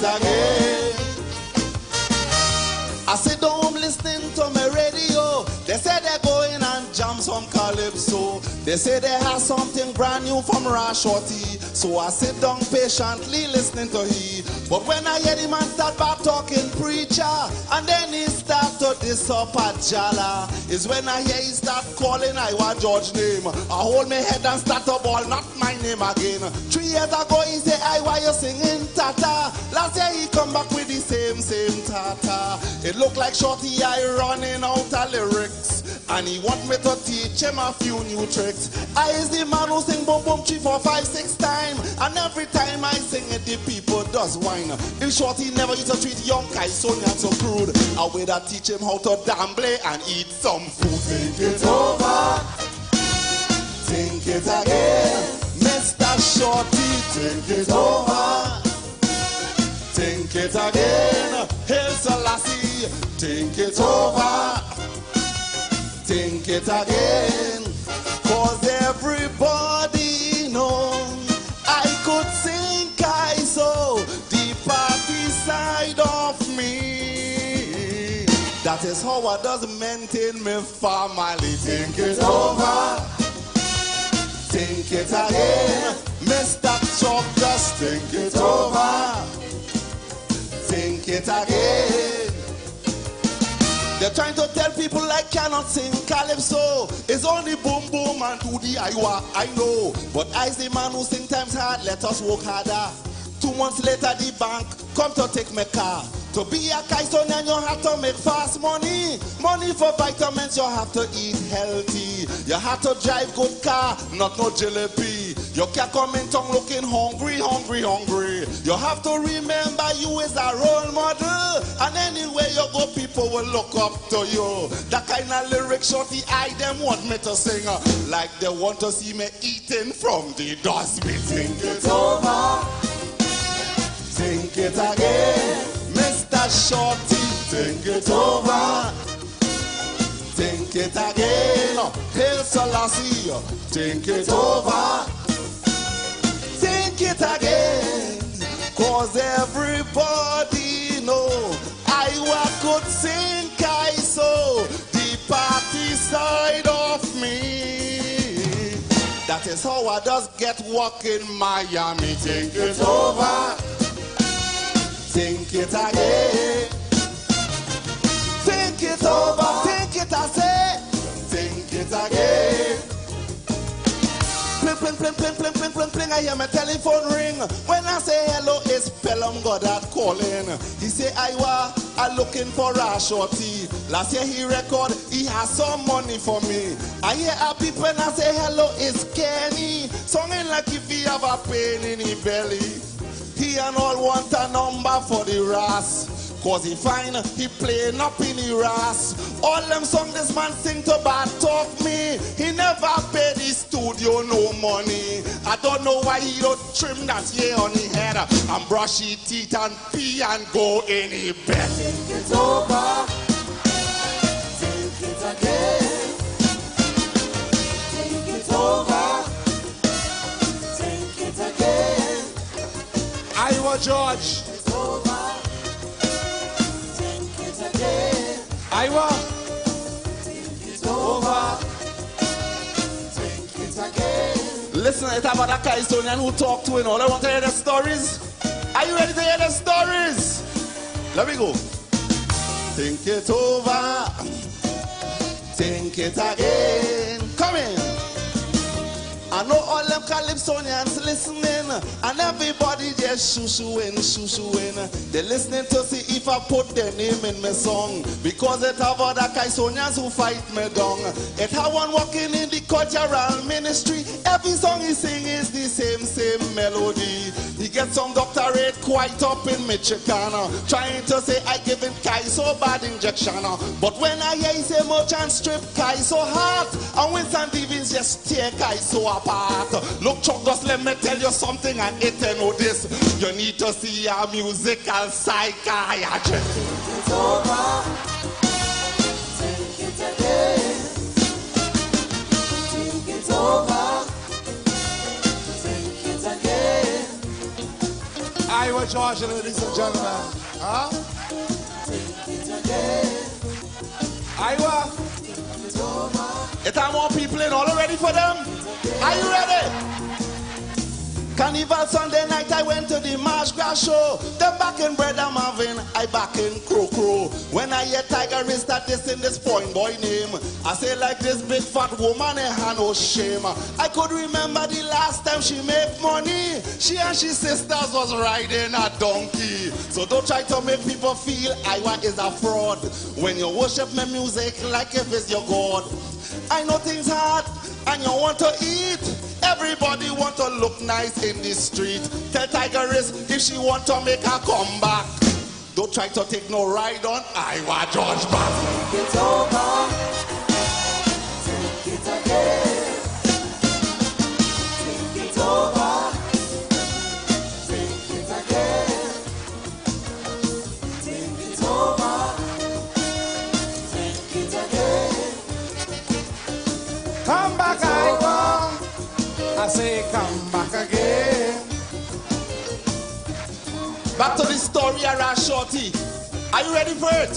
it again. I sit down listening to my radio. They say they're going and jam some calypso. They say they have something brand new from Rashorty. So I sit down patiently listening to he. But when I hear the man start back talking preacher, and then he start to diss up at Jala, is when I hear he start calling IWER George name. I hold my head and start to ball, not my name again. 3 years ago he say, IWER you singing Tata. Last year he come back with the same Tata. It look like Shorty I running out of lyrics, and he want me to teach him a few new tricks. I is the man who sing boom boom 3, 4, 5, 6 times, and every time I sing it the people does whine. In short, he never used to treat young guys so crude. I way that teach him how to gamble and eat some food. Think it over, think it again, Mr. Shorty. Think it over, think it again, Hail Selassie. Think it over, think it again, 'cause everybody knows I could sing Kaiso, the party side of me. That is how I does maintain my family. Think it over, think it again, Mr. Chuck, just think it over, think it again. They're trying to tell people I cannot sing calypso. It's only boom boom and do the IWER, I know. But I's the man who sing times hard, let us work harder. 2 months later the bank come to take my car. To be a Kaisonian you have to make fast money. Money for vitamins, you have to eat healthy. You have to drive good car, not no jalopy. You can't come in town looking hungry. You have to remember you is a role model, and anywhere you go people will look up to you. That kind of lyric Shorty I them want me to sing, like they want to see me eating from the dustbin. Think it over, think it again, Mr. Shorty. Think it over, think it again, Hail Selassie. Think it over, think it again, 'cause everybody know IWER could sing Kaiso, the party side of me. That is how I just get work in Miami. Think it over, think it again, think it over, think it, I say, think it again. Pling, pling, pling, pling, pling, pling, pling, I hear my telephone ring. When I say hello, it's Pelham Goddard calling. He say, IWER, I'm looking for Rashorty. Last year he record, he has some money for me. I hear a people when I say hello, it's Kenny. Songing like if he have a pain in his belly. He and all want a number for the Ras, 'cause he find he playing up in the Ras. All them songs this man sing to bad talk me. He never paid the studio no money. I don't know why he don't trim that hair on his head and brush his teeth and pee and go in his bed. Think it over, think it again, think it over, think it again. IWER George. It's over, think it again. IWER. Think it over, think it again. Listen, it's about a Kaisonian who talk to him all. I want to hear the stories. Are you ready to hear the stories? Let me go. Think it over, think it again. Come in. I know all them Calypsonians listening, and everybody just shoo-shooing. They listening to see if I put their name in my song, because it have other Kaisonians who fight me down. It have one working in the cultural ministry. Every song he sing is the same melody. He gets some doctorate quite up in Michigan, trying to say I giving Kaiso bad injection. But when I hear he say merchant strip Kaiso heart, and Winston Stevens just tear Kaiso apart. Look, Chuck, just let me tell you something, and it know this. You need to see a musical psychiatrist. Think it over, think it again, think it over, think it again. IWER Georgia, ladies and gentlemen. Huh? IWER. It are more people in. All ready for them? Are you ready? Carnival Sunday night, I went to the Marsh Grass show. Them back in Brother Marvin, I back in Crow Crow. When I hear Tiger is that this in this point boy name, I say like this big fat woman ain't had no shame. I could remember the last time she made money. She and she sisters was riding a donkey. So don't try to make people feel IWER is a fraud when you worship my music like if it's your God. I know things hard and you want to eat. Everybody want to look nice in the street. Tell Tigeress if she want to make a comeback. Don't try to take no ride on IWER George back. Take it over. Take it again. Take it over. Take it again. Take it over. Take it again. Come back, IWER. I say come back again. Back to the story around Shorty. Are you ready for it?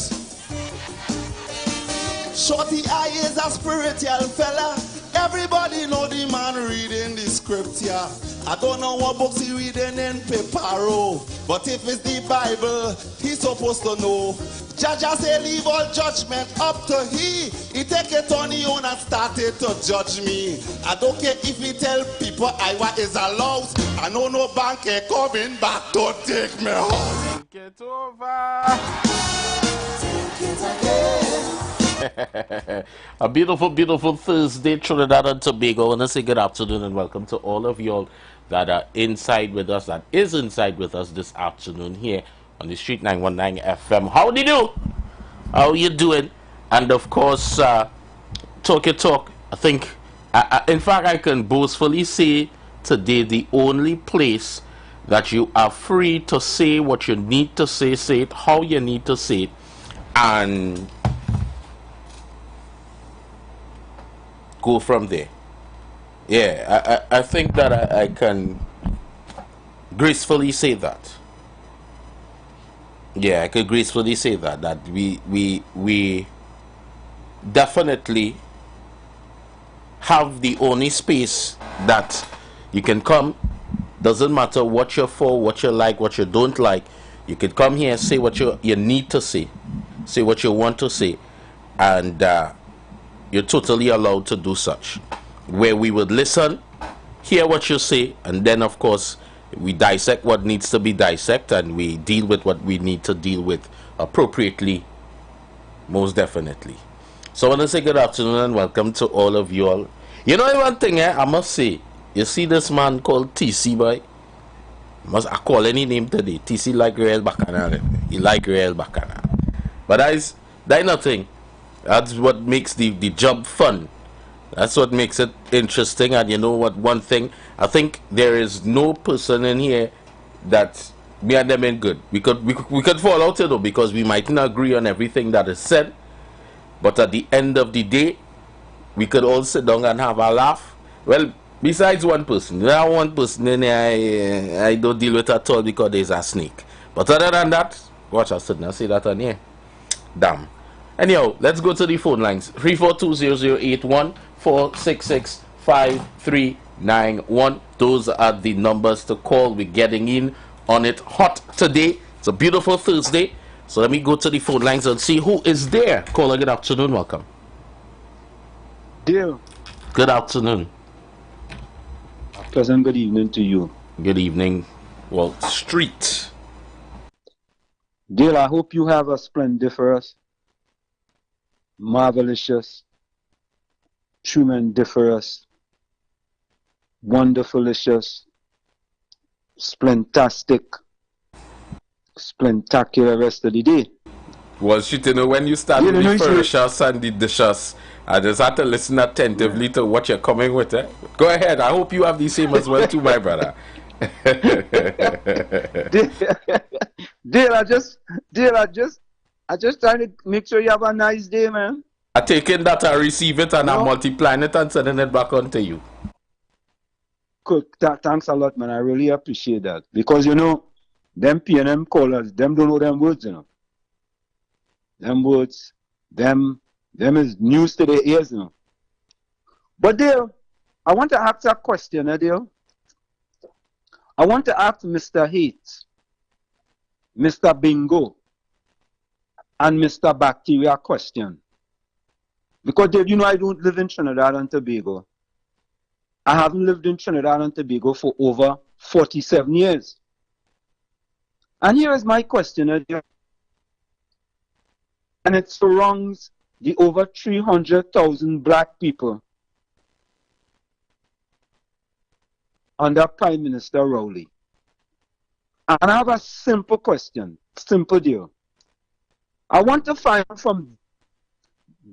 Shorty I is a spiritual fella. Everybody know the man reading the script here. I don't know what books he reading in Peparo, but if it's the Bible, he's supposed to know. Jaja say leave all judgment up to he. He take it on his own and started to judge me. I don't care if he tell people IWER is a louse. I know no bank ain't coming back to take me home. Take it over. Take it again. A beautiful, beautiful Thursday, Trinidad and Tobago. I want to say good afternoon and welcome to all of y'all that are inside with us, that is inside with us this afternoon here on the Street 919 FM. How do you do? How you doing? And of course, Talk Your Talk. I think, in fact, I can boastfully say today the only place that you are free to say what you need to say it how you need to say it, and go from there. Yeah, I think that I can gracefully say that. Yeah, I could gracefully say that we definitely have the only space that you can come. Doesn't matter what you're for, what you like, what you don't like. You can come here and say what you need to say what you want to say, and you're totally allowed to do such. Where we would listen, hear what you say, and then of course we dissect what needs to be dissected, and we deal with what we need to deal with appropriately, most definitely. So I want to say good afternoon and welcome to all of you all. You know one thing, I must say, you see this man called TC, boy. I call any name today. TC like real bacana. He like real bacana. But that's nothing. That's what makes the job fun. That's what makes it interesting. And you know what, one thing, I think there is no person in here that me and them ain't good. We could fall out, you know, because we might not agree on everything that is said, but at the end of the day we could all sit down and have a laugh. Well, besides one person, there are one person in here I don't deal with at all because there's a snake. But other than that, watch, I said now say that on here. Damn. Anyhow, let's go to the phone lines. 3420081 4665391. Those are the numbers to call. We're getting in on it hot today. It's a beautiful Thursday. So let me go to the phone lines and see who is there. Caller, good afternoon. Welcome. Dear. Good afternoon. A pleasant good evening to you. Good evening. Well, Street. Dear, I hope you have a splendiferous, marvelous, tremendiferous, wonderfulicious, splentastic, splentacular rest of the day. Well, shit, you know, when you started the first shots and the shots, I just had to listen attentively to what you're coming with. Eh? Go ahead. I hope you have the same as well too, my brother. Dear, I just trying to make sure you have a nice day, man. I take it that I receive it and I'm multiplying it and sending it back on to you. Good. Thanks a lot, man. I really appreciate that. Because, you know, them PNM callers, them don't know them words, you know. Them words, them is news to their ears, you know. But Dale, I want to ask a question, Dale. I want to ask Mr. Haight, Mr. Bingo, and Mr. Bacteria a question. Because Dale, you know I don't live in Trinidad and Tobago. I haven't lived in Trinidad and Tobago for over 47 years. And here is my question, Dale. And it surrounds the over 300,000 black people under Prime Minister Rowley. And I have a simple question, simple deal. I want to find from,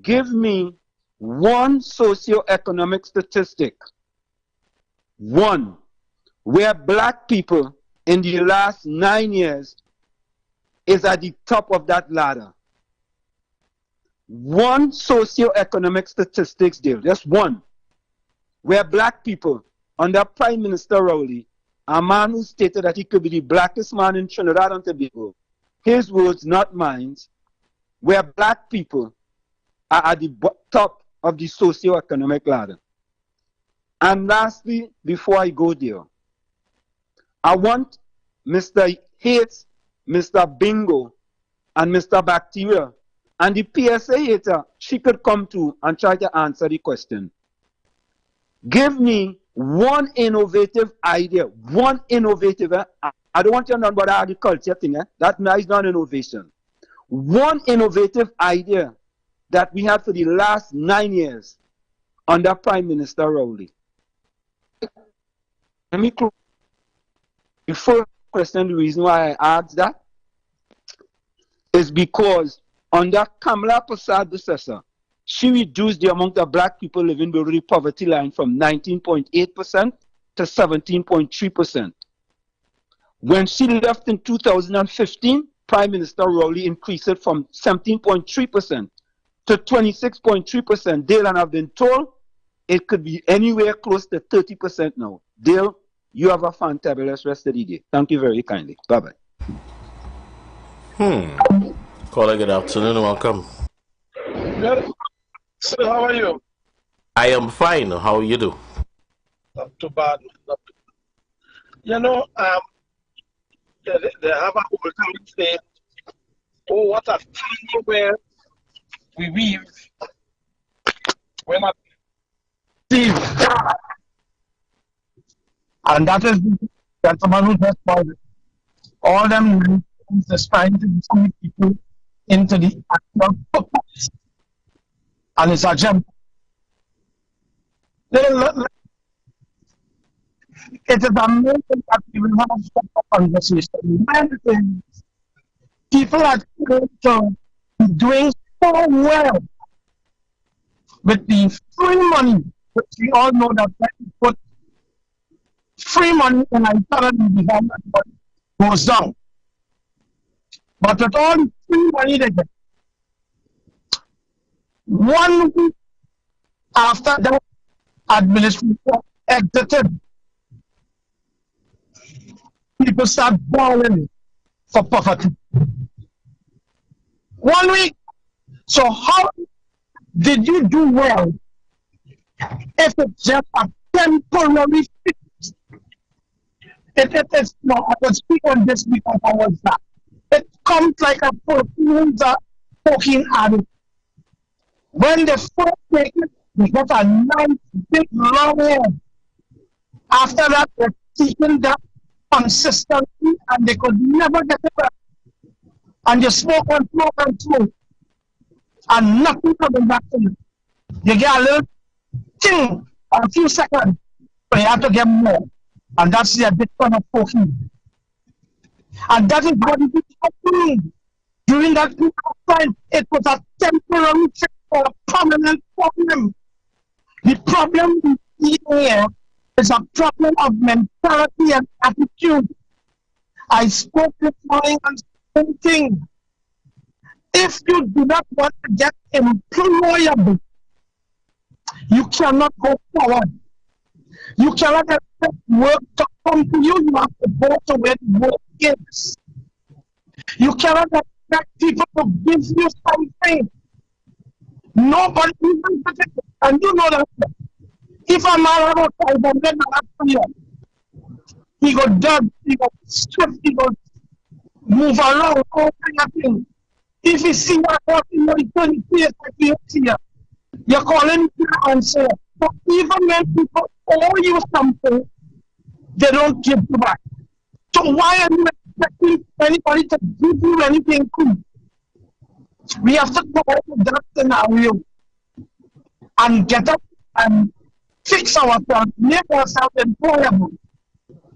give me one socio-economic statistic, one, where black people in the last 9 years is at the top of that ladder. One socio-economic statistics deal, just one, where black people under Prime Minister Rowley, a man who stated that he could be the blackest man in Trinidad and Tobago, his words, not mine, where black people are at the top of the socio-economic ladder. And lastly, before I go there, I want Mr. Haight, Mr. Bingo, and Mr. Bacteria, and the PSA hater, she could come to and try to answer the question. Give me one innovative idea, one innovative, I don't want you to know about the agriculture thing, that is not innovation. One innovative idea that we had for the last 9 years under Prime Minister Rowley. Let me close. The first question, the reason why I asked that is because under Kamala Persad-Bissessar, she reduced the amount of black people living below the poverty line from 19.8% to 17.3%. When she left in 2015, Prime Minister Rowley increased it from 17.3% to 26.3%. Dale, and I've been told it could be anywhere close to 30% now. Dale, you have a fantabulous rest of the day. Thank you very kindly. Bye-bye. Caller, good afternoon. Welcome. Good. So how are you? I am fine. How you do? Not too bad. Not too bad. You know, they have a whole time say, oh, what a tiny where we weave. When I see, and that is the gentleman who just called it. All them is trying to recruit people into the actual purpose. And it's a gem. It is amazing that we will have such a conversation. When people are doing so well with the free money, which we all know that when you put free money in an economy, development goes down. But with all the free money they get, 1 week after that administration exited, people start bawling for poverty. 1 week. So how did you do well if it's just a temporary fix? It is not. I can speak on this because I was that. It comes like a perfume poking at it. When they first take it, they got a nice big long head. After that, they're seeking that consistency and they could never get it back. And you smoke and smoke and smoke. And nothing coming back to you. You get a little thing, a few seconds, but you have to get more. And that's the addiction of cocaine. And that is what it is happening. During that period of time, it was a temporary fix for a permanent problem. The problem we see here is a problem of mentality and attitude. I spoke this morning on something. If you do not want to get employable, you cannot go forward. You cannot expect work to come to you. You have to go to where the work gives. You cannot expect people to give you something. Nobody even and you know that if a man have a $500 for you, he go dub, he go strip, he go move around, all kind of things. If you see that person, you turn his face like you see you. You call him to answer. But even when people owe you something, they don't give you back. So why are you expecting anybody to give you anything good? We have to go out of that scenario and get up and fix ourselves, make ourselves employable,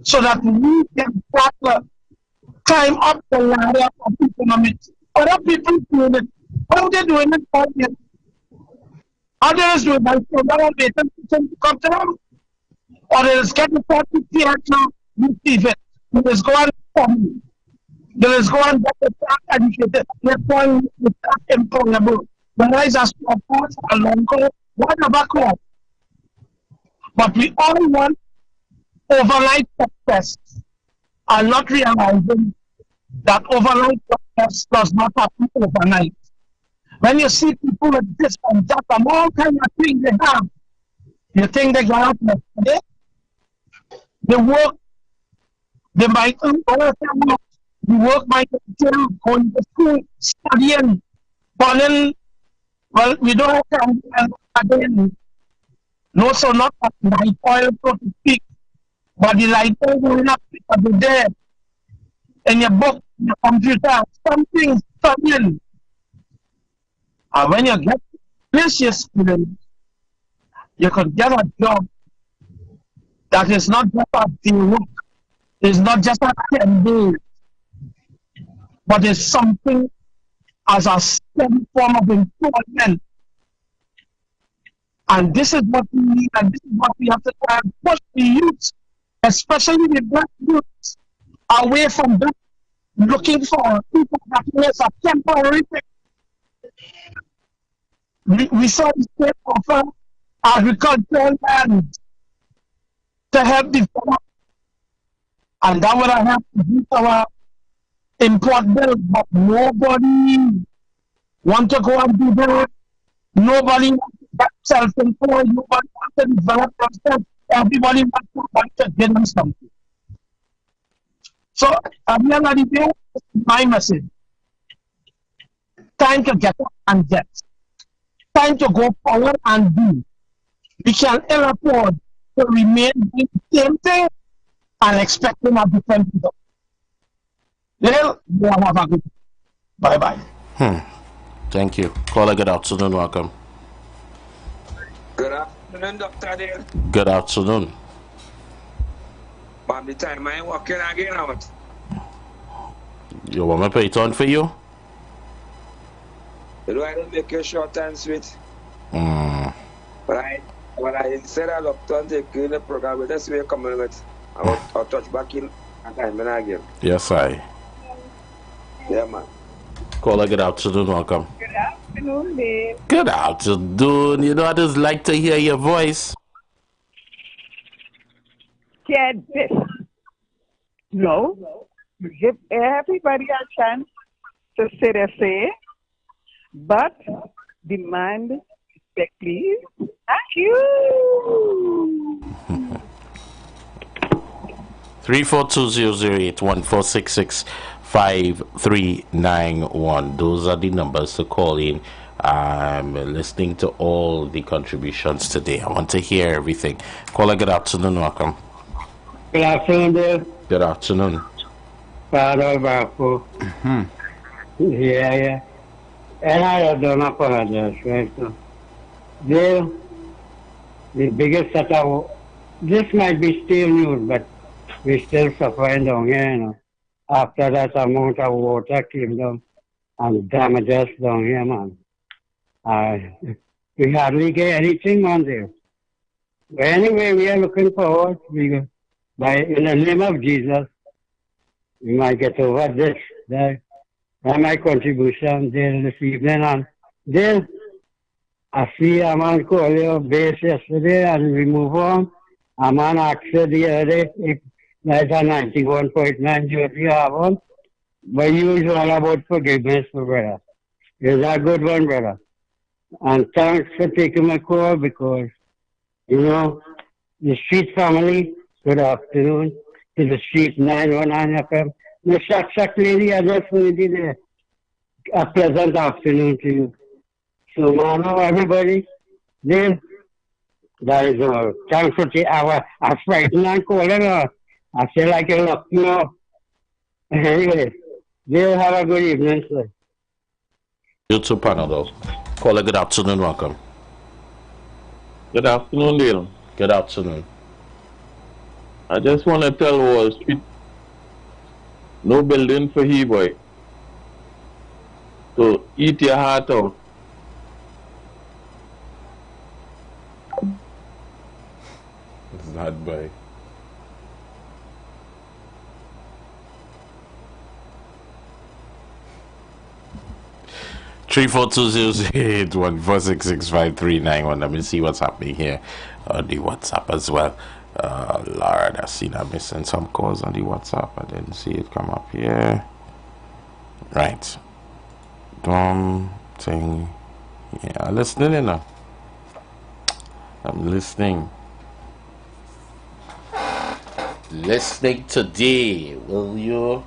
so that we can climb up the ladder of economics. Other people doing it. How they doing it for you? Others do it by to come to them. Others get the certificate to receive it. Others go and come. Others go and get the staff educated. They're going with that employable. Whether it's a support, a long call, whatever call. But we all want overnight success and not realizing that overnight success does not happen overnight. When you see people with this and that and all kinds of things they have, you think they're going to have yesterday? They work, they might the work might entail going to school, studying, but then, well, we don't have time again. No, so not at light oil, so to speak, but the light oil going up every day in your book, in your computer, something studying. And when you get this year student, you could get a job that is not just a day work, it's not just a 10 days, but it's something as a steady form of employment. And this is what we need, and this is what we have to try and push the youth, especially the black youth, away from that, looking for people that is a temporary thing. We saw the state offer agricultural land to help develop, and that would have helped reduce our import bill, but nobody want to go and do that. Nobody wants to get self-employed. Nobody wants to develop themselves. Everybody wants somebody to give them something. So, at the end of the day, this is my message. Time to get up and get. Time to go forward and do. We can ill afford to remain doing the same thing and expecting a different result. Well, you have a good bye-bye. Thank you. Caller, good afternoon. Welcome. Good afternoon, Dr. Dale. Good afternoon. By the time I'm walking again out. You want me to pay it on for you? Do I don't make you short and sweet? But instead I look to take you in the program, but that's where you're coming with. I'll touch back in and time again. Yes, I. Yeah, man. Caller, good afternoon. Welcome. Good afternoon, Dave. Good afternoon. You know, I just like to hear your voice. Get this. No. You give everybody a chance to say their say, but demand respect, please. Thank you. 342-008-1466-5391. Those are the numbers to call in. I'm listening to all the contributions today. I want to hear everything. Caller, good afternoon. Welcome. Good afternoon, Dale. Good afternoon. Father Baku. Yeah. And I don't apologize, right? So, Dale, the biggest setup, this might be still news, but we still suffering down here, you know. After that amount of water came down and damages down here, man. We hardly get anything, man, there. But anyway, we are looking forward. In the name of Jesus, we might get over this. That's my contribution there this evening. And then I see a man call your base yesterday and we move on. A man asked the other day That's a 91.9 Georgie Harvard. But usual about forgiveness for brother. It's a good one, brother. And thanks for taking my call because, you know, the street family, good afternoon. To the street 919 FM. The Shak lady, I just needed a pleasant afternoon to you. So, Mano, everybody, Dave, that is all. Thanks for taking our frightened and calling. I feel like a lot, you know. Anyway, Dave, have a good evening, sir. You too, Panadol. Caller, good afternoon, welcome. Good afternoon, Dale. Good afternoon. I just want to tell Wall Street, no building for he boy. So eat your heart out. It's not by. Three 420-814665391. Let me see what's happening here on the WhatsApp as well. Lord, I seen I'm missing some calls on the WhatsApp. I didn't see it come up here. Right. Dumb thing. Yeah, I'm listening enough. I'm listening. Listening today, will you?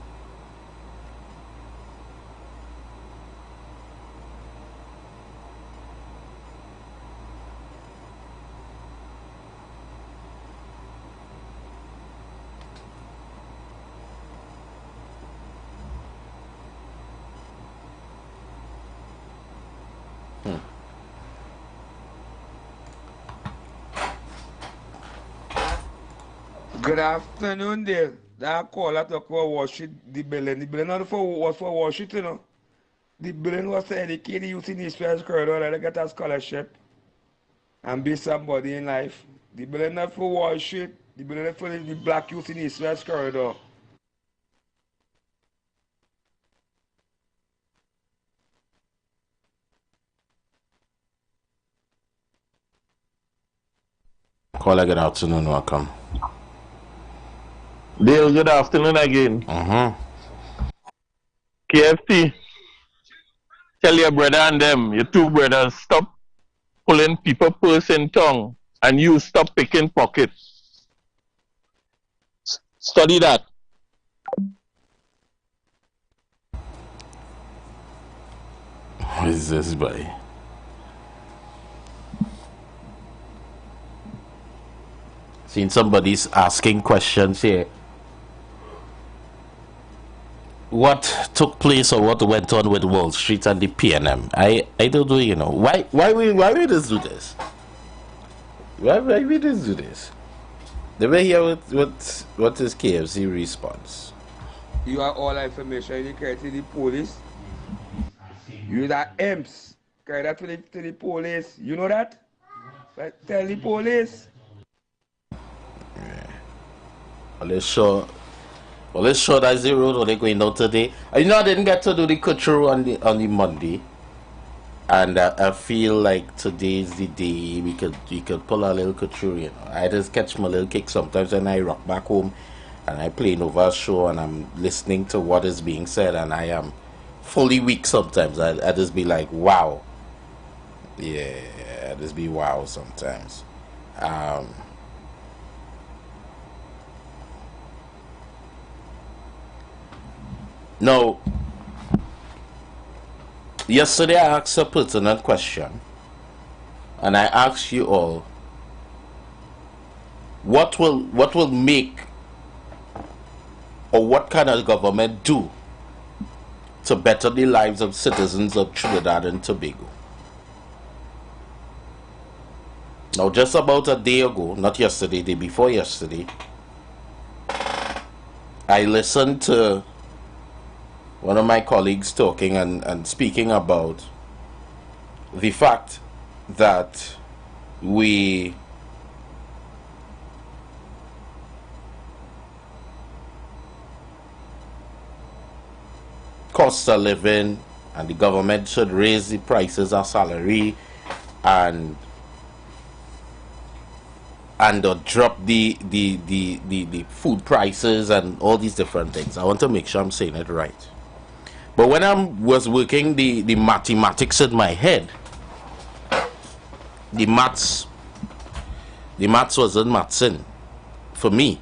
Good afternoon, Dale. That call I talk about Wall Street, the building. The building not was for Wall Street, you know. The building was to educate the youth in the East West corridor to get a scholarship and be somebody in life. The building not for Wall Street. The building for the black youth in the East West corridor. Caller, good afternoon, welcome. Dale, good afternoon again. KFT, tell your brother and them, your two brothers, stop pulling people purse in tongue and you stop picking pockets. Study that. What is this, buddy? Seen somebody's asking questions here. What took place or what went on with Wall Street and the PNM? I don't know, you know. Why we just do this? Why we just do this? The way here what is KFC response? You have all the information you carry to the police. You the imps. Carry that to the police. You know that? But tell the police. Well, let's show that zero road they're going down today. You know, I didn't get to do the culture on the Monday, and I feel like today's the day we could pull a little couture. You know, I just catch my little kick sometimes when I rock back home, and I play Nova show and I'm listening to what is being said, and I am fully weak sometimes. I just be like, wow, yeah, I just be wow sometimes. Now, yesterday I asked a pertinent question, and I asked you all, what will make, or what can a government do to better the lives of citizens of Trinidad and Tobago? Now, just about a day ago, not yesterday, day before yesterday, I listened to one of my colleagues talking and speaking about the fact that we cost of living and the government should raise the prices of salary and and drop the food prices and all these different things. I want to make sure I'm saying it right. But when I was working the mathematics in my head, the maths wasn't mathsing for me,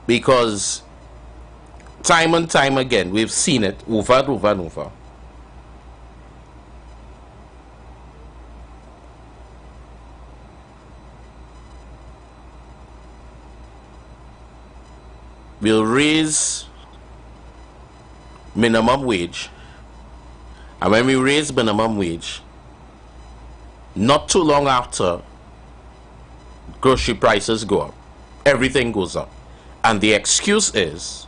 because time and time again we've seen it over and over and over. We'll raise minimum wage, and when we raise minimum wage, not too long after, grocery prices go up, everything goes up, and the excuse is,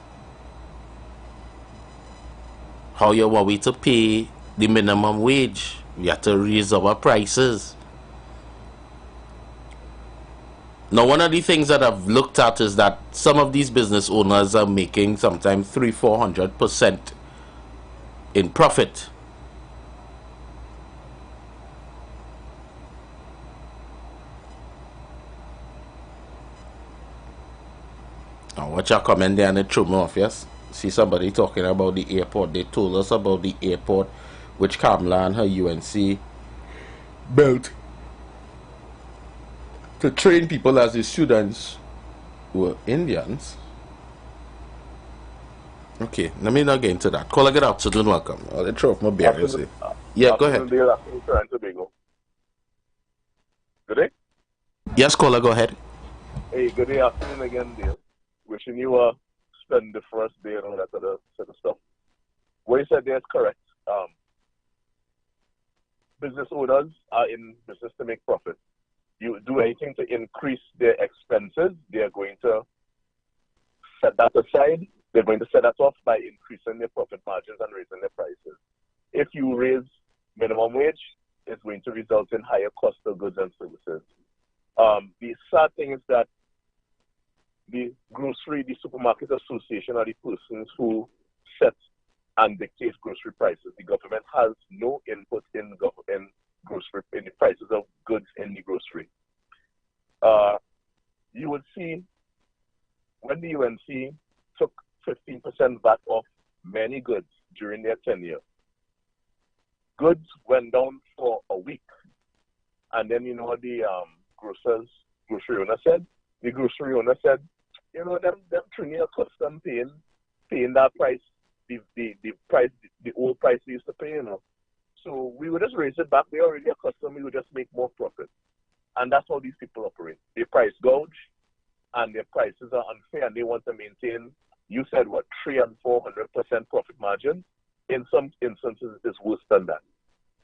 how you want we to pay the minimum wage? We have to raise our prices. Now, one of the things that I've looked at is that some of these business owners are making sometimes 300-400% in profit. Now, watch your comment there and it threw me off, yes? See somebody talking about the airport. They told us about the airport which Kamala and her UNC built to train people as the students were Indians. Okay, let me not get into that. Caller, good afternoon, welcome. I'll throw off my bearings. Yeah, go ahead. Good day. Yes, caller, go ahead. Hey, good day, afternoon again, Dale. Wishing you a splendid first day and all that other sort of stuff. What you said there is correct. Business owners are in business to make profit. You do anything to increase their expenses, they're going to set that aside. They're going to set that off by increasing their profit margins and raising their prices. If you raise minimum wage, it's going to result in higher cost of goods and services. The sad thing is that the supermarket association are the persons who set and dictate grocery prices. The government has no input in the prices of goods in the grocery. You would see when the UNC took 15% VAT off many goods during their tenure, goods went down for a week. And then, you know what the grocery owner said? The grocery owner said, you know, them training accustomed paying that price, the old price they used to pay, you know. So we would just raise it back. They already accustomed, we would just make more profit. And that's how these people operate. They price gouge, and their prices are unfair, and they want to maintain, you said what, 300% and 400% profit margin. In some instances, it's worse than that.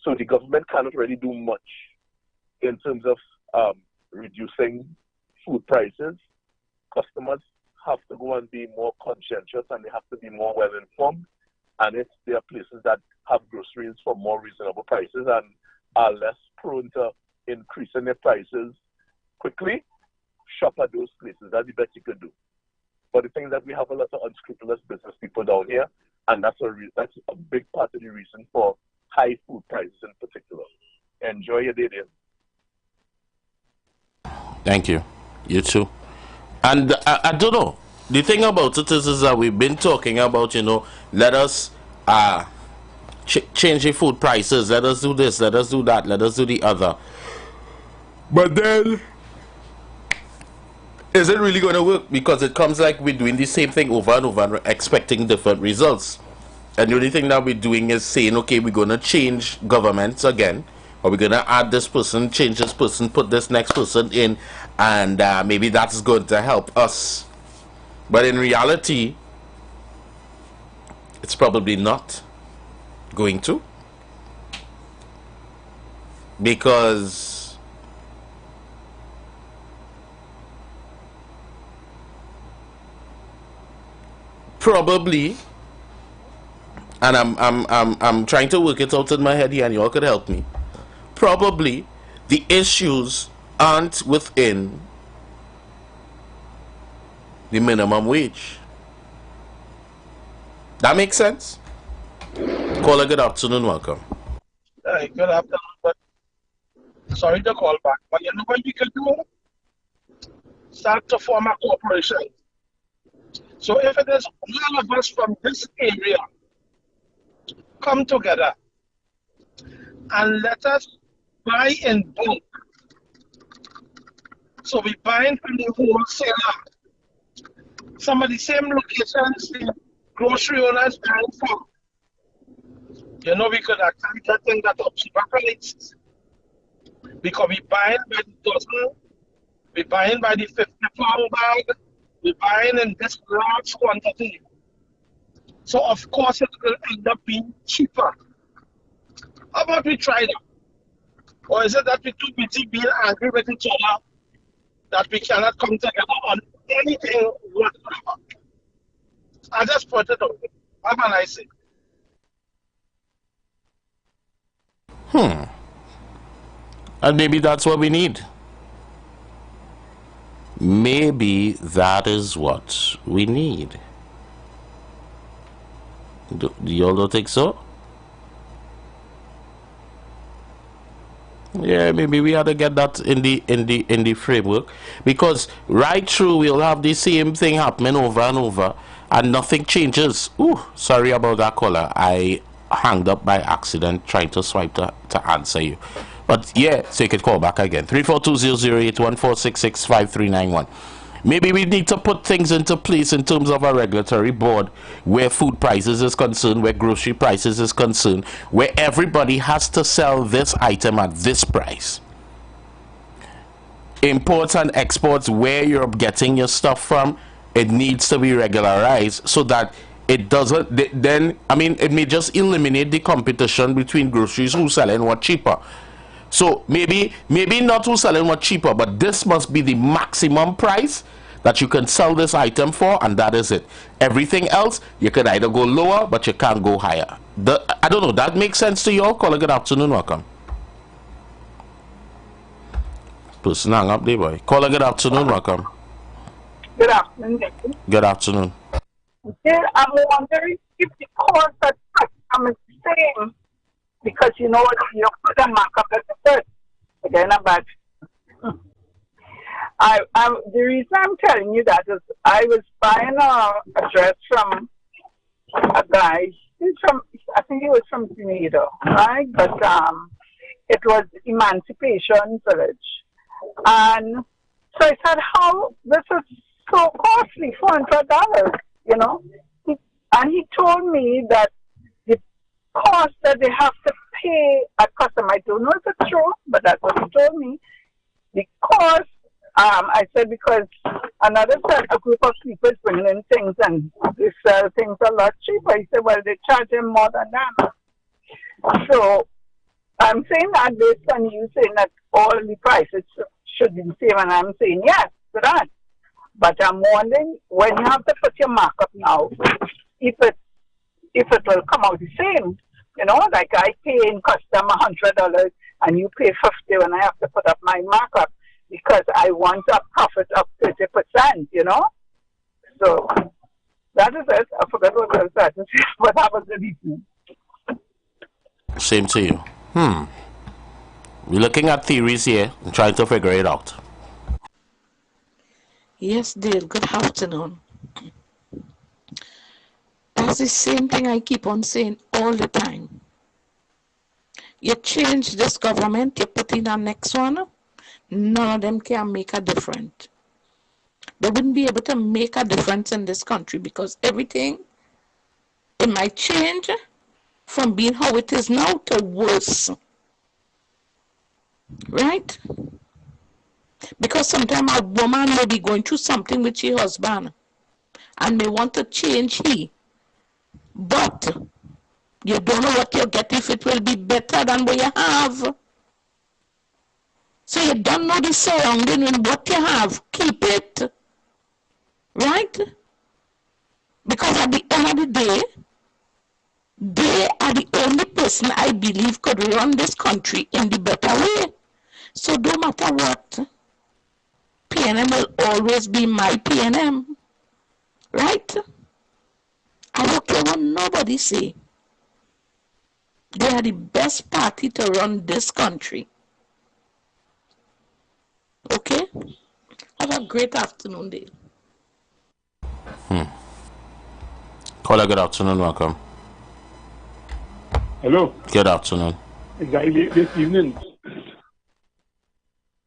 So the government cannot really do much in terms of reducing food prices. Customers have to go and be more conscientious, and they have to be more well informed. And if there are places that have groceries for more reasonable prices and are less prone to increasing their prices quickly, shop at those places. That's the best you could do. But the thing is that we have a lot of unscrupulous business people down here, and that's a big part of the reason for high food prices in particular. Enjoy your day, dear. Thank you. You too. And I don't know. The thing about it is that we've been talking about, you know, let us change the food prices, let us do this, let us do that, let us do the other. But then, is it really going to work? Because it comes like we're doing the same thing over and over and expecting different results. And the only thing that we're doing is saying, okay, we're going to change governments again, or we're going to add this person, change this person, put this next person in, and maybe that's going to help us. But in reality, it's probably not going to. Because probably, and I'm trying to work it out in my head here, and y'all could help me. Probably the issues aren't within the minimum wage. That makes sense? Caller, good afternoon, welcome. Good afternoon, but sorry to call back, but you know what you can do? start to form a corporation. So if it is all of us from this area come together and let us buy in bulk. So we buying from the wholesaler. Some of the same locations the grocery owners buying from. You know, we could actually get things that are cheaper prices. Because we buying by the dozen, we buying by the 50-pound bag, we buying in this large quantity. So of course it will end up being cheaper. How about we try that? Or is it that we're too busy being angry with each other that we cannot come together on anything whatsoever? I just put it out there. Have a nice day. And maybe that's what we need. Maybe that is what we need. Do y'all don't think so? Yeah, maybe we ought to get that in the framework, because right through we'll have the same thing happening over and over and nothing changes. Ooh, sorry about that caller. I hanged up by accident trying to swipe to answer you. But yeah, so you can call back again. 342-008-1466-5391. Maybe we need to put things into place in terms of a regulatory board where food prices is concerned, where grocery prices is concerned, where everybody has to sell this item at this price. Imports and exports, where you're getting your stuff from, it needs to be regularized so that it doesn't, then, I mean, it may just eliminate the competition between groceries who's selling what cheaper. So maybe not who's selling what cheaper, but this must be the maximum price that you can sell this item for, and that is it. Everything else, you can either go lower, but you can't go higher. I don't know, that makes sense to you all? Caller, good afternoon, welcome. Person hang up there, boy. Caller, good afternoon, welcome. Good afternoon. Good afternoon. Yeah, I'm wondering if the cost that I'm saying, because you know what, you put a markup at the first, again, but the reason I'm telling you that is I was buying a dress from a guy. I think he was from Grenada, right? But it was Emancipation Village. And so I said, how, this is so costly, $400, you know? And he told me that the cost that they have to pay a customer, I don't know if it's true, but that's what he told me. The cost, I said, because another set, a group of people is bringing in things and they sell things a lot cheaper. He said, well, they charge him more than that. So I'm saying that based on you saying that all the prices should be the same, and I'm saying yes to that. But I'm wondering, when you have to put your markup now, if it will come out the same, you know, like I pay in custom $100 and you pay $50 when I have to put up my markup because I want a profit of 30%, you know? So that is it. I forgot what I was saying, but that was the reason. Same to you. We're looking at theories here and trying to figure it out. Yes, Dale. Good afternoon. That's the same thing I keep on saying all the time. You change this government, you put in the next one, none of them can make a difference. They wouldn't be able to make a difference in this country because everything, it might change from being how it is now to worse. Right? Because sometimes a woman may be going through something with her husband and may want to change he. But you don't know what you get if it will be better than what you have. So you don't know the surrounding and what you have. Keep it. Right? Because at the end of the day, they are the only person I believe could run this country in the better way. So no matter what, PNM will always be my PNM. Right? I don't care what nobody say. They are the best party to run this country. Okay? Have a great afternoon, Dale. Caller, good afternoon, welcome. Hello. Good afternoon. Is that late this evening?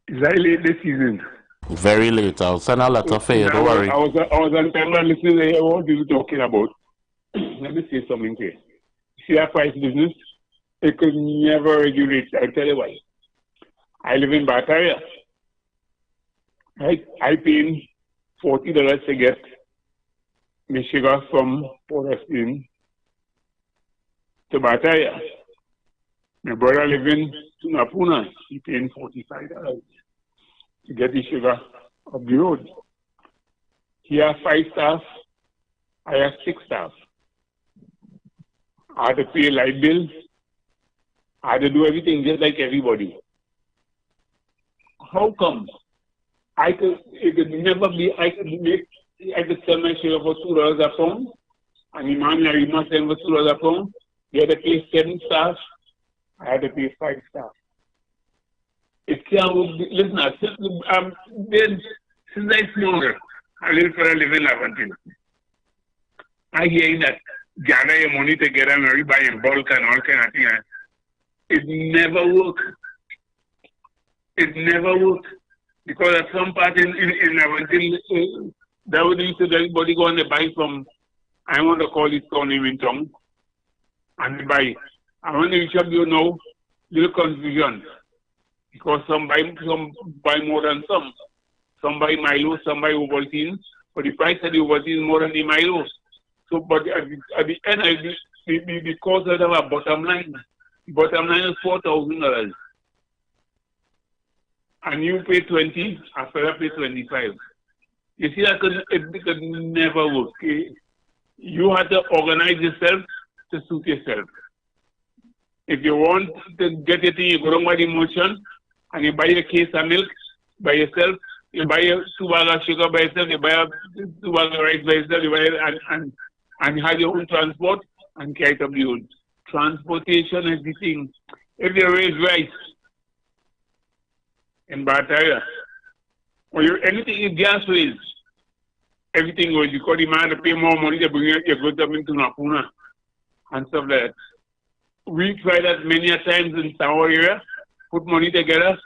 Is that late this evening? Very late. I'll send a letter for you, don't worry. I was on camera listening to what you were talking about. Let me say something to you. See that price business? It could never regulate. I'll tell you why. I live in Bataria. Right? I pay $40 to get my sugar from Port of Spain to Bataria. My brother live in Tunapuna. He paying $45 to get the sugar up the road. He has 5 staff. I have 6 staff. I had to pay light bill. I had to do everything just like everybody. How come? It could never be, I could sell my sugar for $2 a pound, and the man I must sell for $2 a pound. They had to pay 7 staff. I had to pay 5 staff. It can't work. Listen, since I smoker, I live in Laventille. I hear that gather your money together and you buy in bulk and all kind of things. It never works. It never works. Because at some part in Laventille, that would mean that everybody go and buy from, I want to call it town name in tongue, and they buy. I want to shop you know, little confusion. Because some buy more than some. Some buy Milo, some buy Ovaltine, but the price of the Ovaltine is more than the Milo. So, but at the end, the cost of a bottom line. The bottom line is $4,000. And you pay 20, after I pay 25. You see, it could never work. You have to organize yourself to suit yourself. If you want to get it in, you go down by the merchant and you buy a case of milk by yourself, you buy 2 bags of sugar by yourself, you buy 2 bags of rice by yourself, you buy and you have your own transport and carry it up the road. Transportation is the thing. If you raise rice in Bataria, or anything in gas raise, everything goes because the man to pay more money to bring your goods up into Napuna and stuff like that. We tried that many a times in our area, put money together,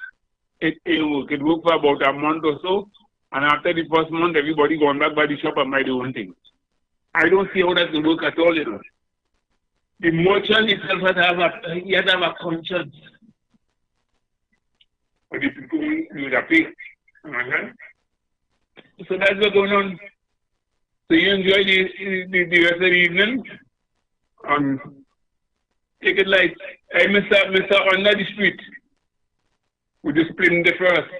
it worked. It worked for about a month or so, and after the first month, everybody gone back by the shop and buy their own thing. I don't see how that will work at all, you know. The merchant itself has to have a conscience. But the people will pay. So that's what's going on. So you enjoy the rest of the evening. Take it like, hey, Mr. Under the Street, with the splendor first.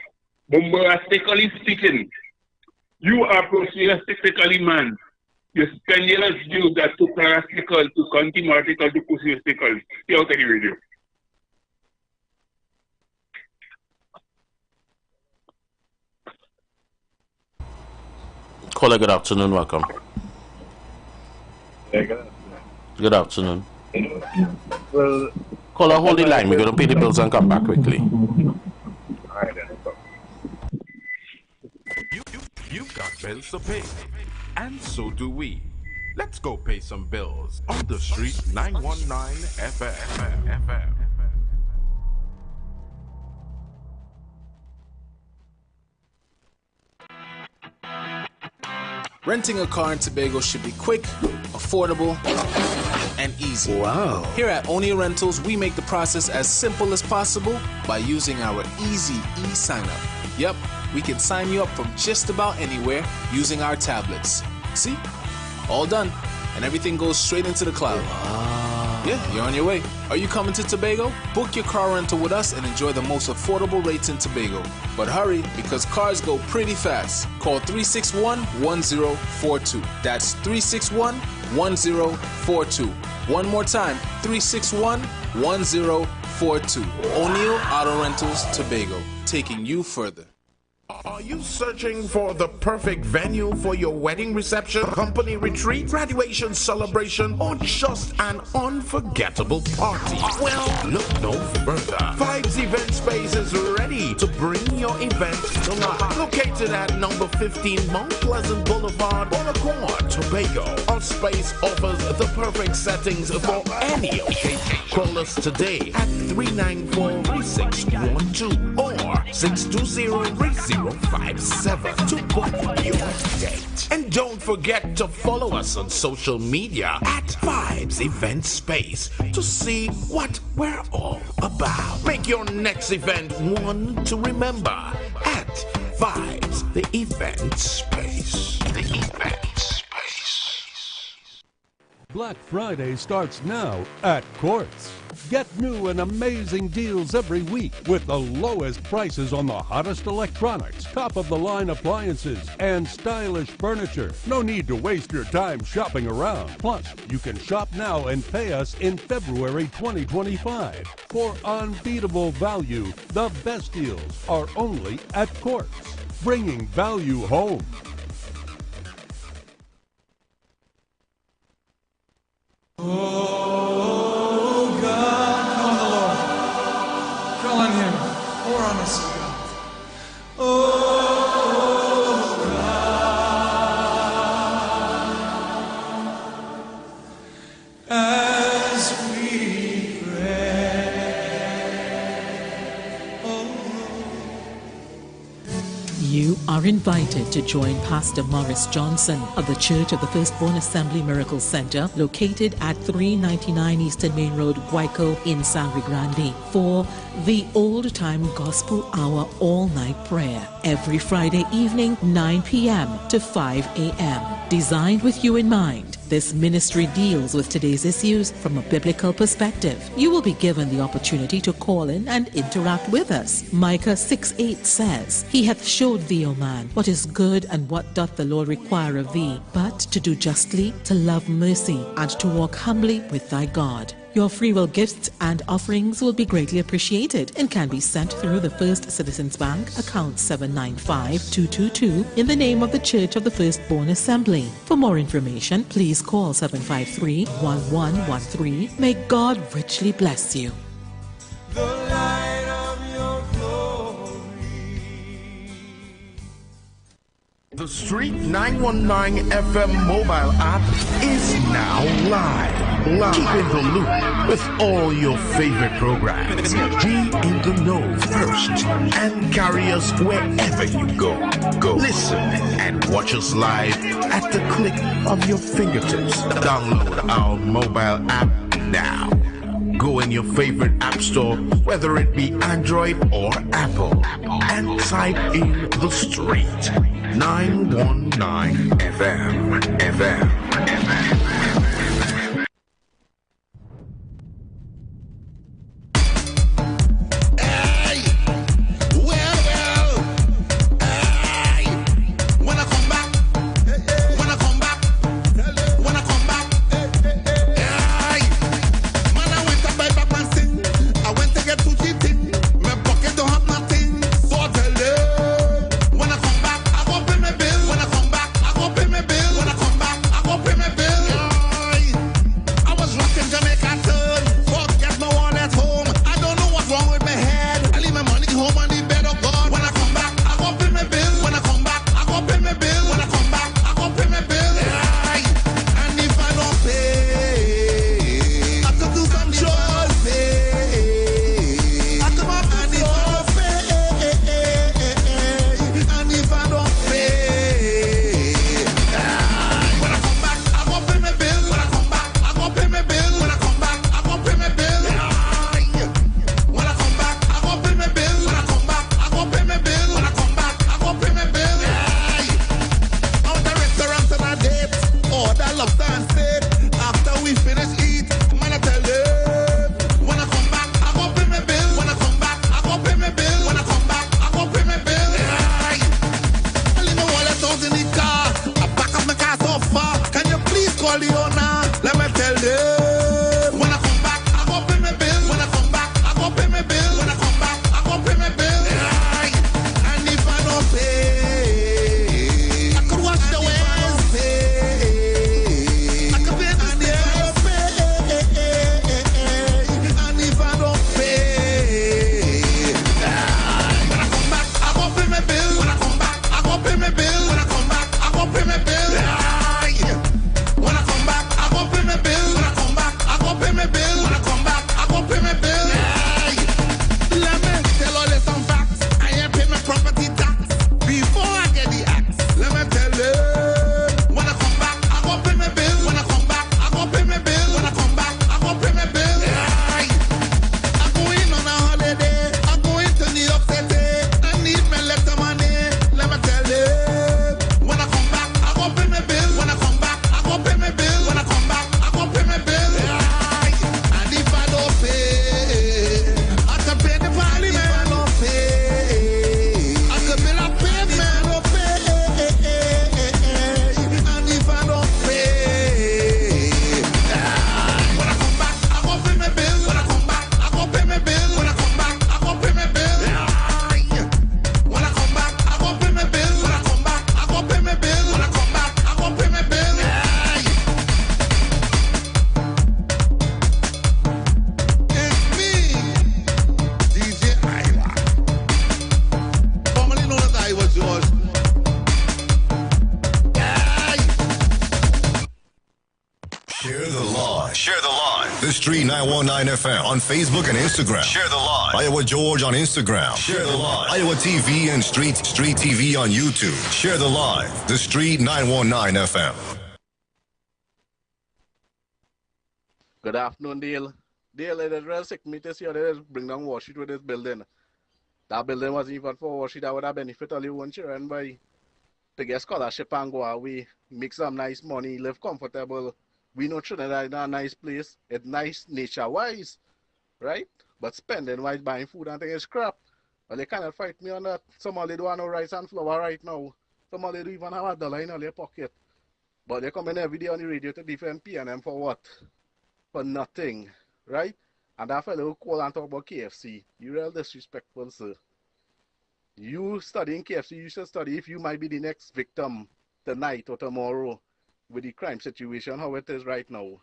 Bombastically speaking, you are proceduralistically man. You spend your life due that to parastical, to contimatical, to proceduristical. Stay out of the radio. Caller, good afternoon, welcome. Good afternoon. Well, caller, hold the line. We're going to pay the bills and come back quickly. Alright then. You've got bills to pay, and so do we. Let's go pay some bills on the street 919 FM. Renting a car in Tobago should be quick, affordable, and easy. Wow. Here at Onia Rentals, we make the process as simple as possible by using our easy e-sign-up. Yep, we can sign you up from just about anywhere using our tablets. See? All done. And everything goes straight into the cloud. Wow. Yeah, you're on your way. Are you coming to Tobago? Book your car rental with us and enjoy the most affordable rates in Tobago. But hurry, because cars go pretty fast. Call 361-1042. That's 361-1042. One more time, 361-1042. O'Neill Auto Rentals, Tobago, taking you further. Are you searching for the perfect venue for your wedding reception, company retreat, graduation celebration, or just an unforgettable party? Well, look no further. Vibes Event Space is ready to bring your event to life. Located at number 15 Mount Pleasant Boulevard, Bonaccord, Tobago. Our space offers the perfect settings for any occasion. Call us today at 394-3612 or 620-3057 to book your date. And don't forget to follow us on social media at Vibes Event Space to see what we're all about. Make your next event one to remember at Vibes the Event Space. The Event Space. Black Friday starts now at Quartz. Get new and amazing deals every week with the lowest prices on the hottest electronics, top-of-the-line appliances, and stylish furniture. No need to waste your time shopping around. Plus, you can shop now and pay us in February 2025. For unbeatable value, the best deals are only at Quartz, bringing value home. Oh God, call on the Lord. Call on Him. Pour on us, oh God. Oh God, as we pray. Oh. You are invited to join Pastor Morris Johnson of the Church of the Firstborn Assembly Miracle Center, located at 399 Eastern Main Road, Guayco in Sangre Grande, for the Old Time Gospel Hour all-night prayer every Friday evening, 9 p.m. to 5 a.m. Designed with you in mind, this ministry deals with today's issues from a biblical perspective. You will be given the opportunity to call in and interact with us. Micah 6:8 says, He hath showed thee, O man, what is good and what doth the Lord require of thee, but to do justly, to love mercy, and to walk humbly with thy God. Your free will gifts and offerings will be greatly appreciated and can be sent through the First Citizens Bank, account 795-222, in the name of the Church of the Firstborn Assembly. For more information, please call 753-1113. May God richly bless you. The light of your glory. The Street 919 FM mobile app is now live. Keep in the loop with all your favorite programs. Be in the know first and carry us wherever you go. Listen and watch us live at the click of your fingertips. Download our mobile app now. Go in your favorite app store, whether it be Android or Apple, and type in The Street 919 FM. Street 919 FM on Facebook and Instagram. Share the live. Iowa George on Instagram. Share the live. Iowa TV and Street TV on YouTube. Share the live. The Street 919 FM. Good afternoon, Dale. Dale, it is real sick me to see how they just bring down Washington with this building. That building wasn't even for Washington. That would have benefited only one children by to get scholarship and go away, make some nice money, live comfortable. We know Trinidad is a nice place. It's nice nature-wise, right? But spending-wise, buying food and things is crap. Well, they cannot fight me on that. Some of them don't have no rice and flour right now. Some of them don't even have $1 in their pocket. But they come in every day on the radio to defend P&M for what? For nothing, right? And that fellow who call and talk about KFC, you real disrespectful, sir. You studying KFC, you should study if you might be the next victim tonight or tomorrow with the crime situation, how it is right now.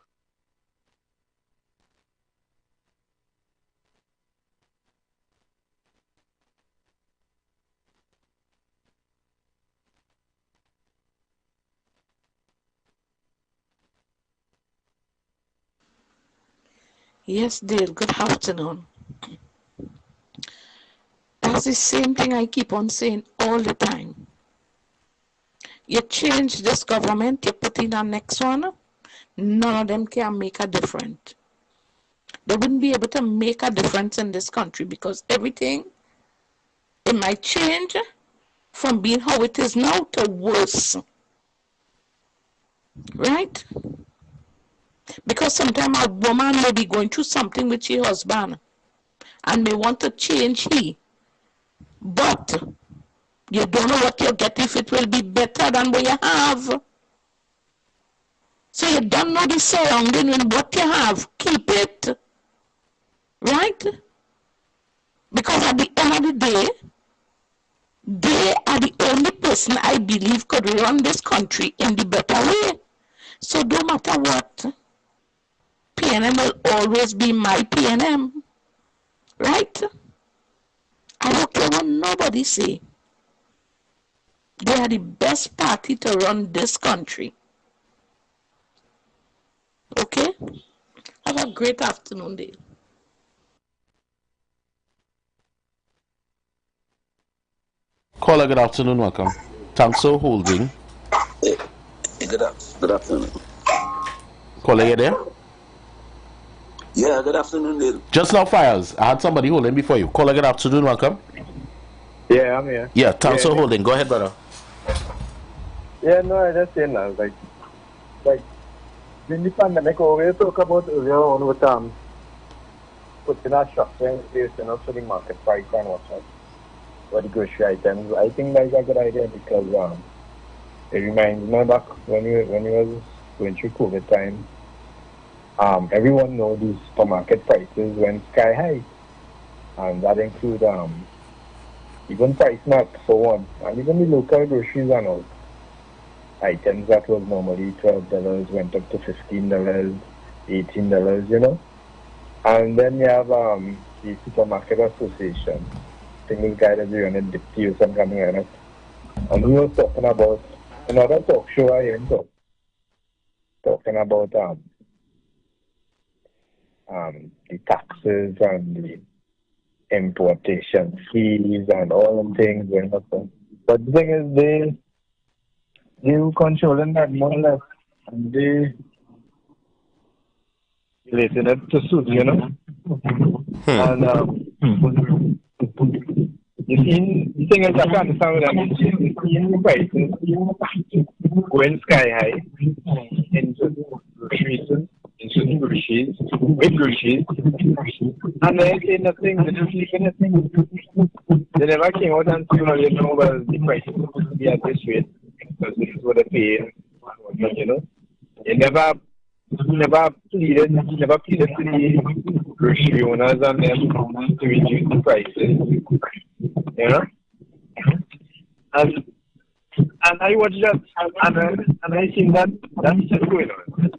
Yes, Dale, good afternoon. That's the same thing I keep on saying all the time. You change this government, you put in the next one, none of them can make a difference. They wouldn't be able to make a difference in this country because everything, it might change from being how it is now to worse. Right? Because sometimes a woman may be going through something with her husband and may want to change he. But you don't know what you get if it will be better than what you have. So you don't know the surrounding in what you have. Keep it. Right? Because at the end of the day, they are the only person I believe could run this country in the better way. So no matter what, P&M will always be my P&M. Right? I don't care what nobody say. They are the best party to run this country. Okay? Have a great afternoon, Dale. Caller, good afternoon, welcome. Thanks for holding. Good afternoon. Caller, you there? Yeah, good afternoon, Dale. Just now, Files. I had somebody holding before you. Caller, good afternoon, welcome. Yeah, I'm here. Yeah, thanks for holding. Go ahead, brother. Yeah, no, I just saying now, like when the pandemic over, you talk about earlier on with putting a structure in place, you know, so the market price and whatnot, for the grocery items. I think that's a good idea because it reminds me back when we was going through COVID time. Everyone knows these supermarket prices went sky high, and that include even price nut for one, and even the local groceries and all. Items that was normally $12 went up to $15, $18, you know. And then you have the Supermarket Association. I think this guy that you running deputy or something like that. And we were talking about another talk show I heard talking about the taxes and the importation fees and all them things going up. But the thing is they were controlling that more or less, and they related it to suit, you know. And you see, the thing is, I can't understand what I mean. You see the prices going sky high in groceries, in certain groceries, with groceries, and they say nothing, they just leave anything. They never came out and said, well, you know, well, the prices will be at this rate, because this is what they pay, you know. They never pleaded to the grocery owners and them to reduce the prices, you know. And I watched that, and I think that's still going on.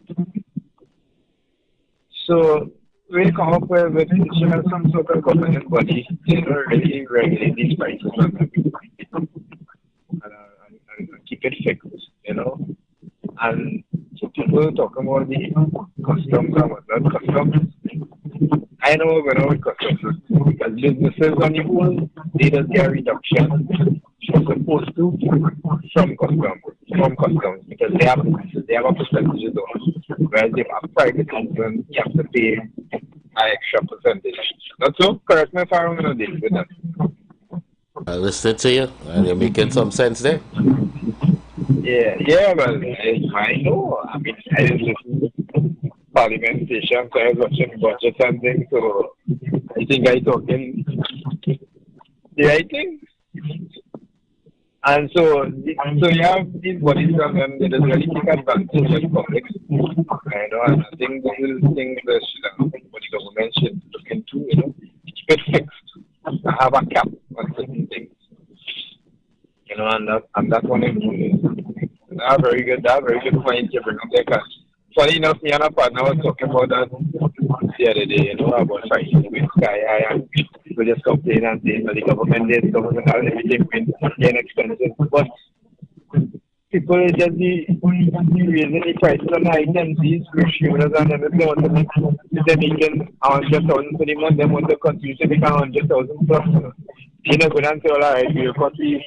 So we come up with some sort of government body, you know, really regulate these prices and keep it fixed, you know. And so people talk about the customs and whatnot. Customs, I know we're going with customs because businesses on the whole, they just get a reduction supposed to from customs because they have a percentage on. Whereas if a private company, you have to pay an extra percentage. Not so? Correct me if I'm going to deal with that. I listened to you, and you're making some sense there. Yeah, but I know. I mean, I didn't listen to Parliament station, so I was watching budget and things, so I think I talking the right thing. And so you have these bodies from them, they just really take advantage of the public. I know, and I think this is things that what the government should look into, keep it fixed. Have a cap on certain things. And that one is that's very good point you bring up there. Cause funny enough, me and a partner was talking about that the other day, about fighting with Sky High and people just complain and saying that the government has everything being expensive. But people is just raising the prices on the items, these consumers and everything want to make they're making 100,000 per month, they want to continue to make 100,000 plus. You know, go down to all right, you cut the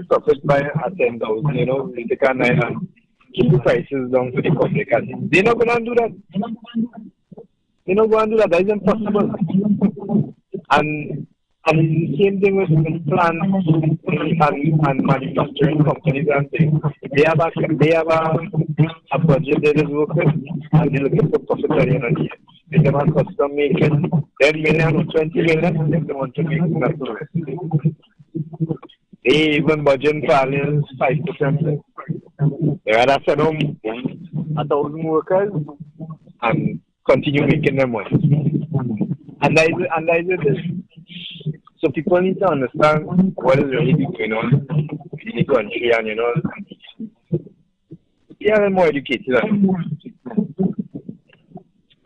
profit by 10,000, you take a 9 and keep the prices down for the public. They're not going to do that. They're not going to do that. That is impossible. And the same thing with plants and manufacturing companies and things. They have a budget they just work with, and they're looking for profit at the end of the year. If they want custom making 10 million or 20 million, if they want to make that. They even budget for 5%. They rather send home 1,000 workers and continue making them money. And that is it. So people need to understand what is really going on in the country and, they're more educated.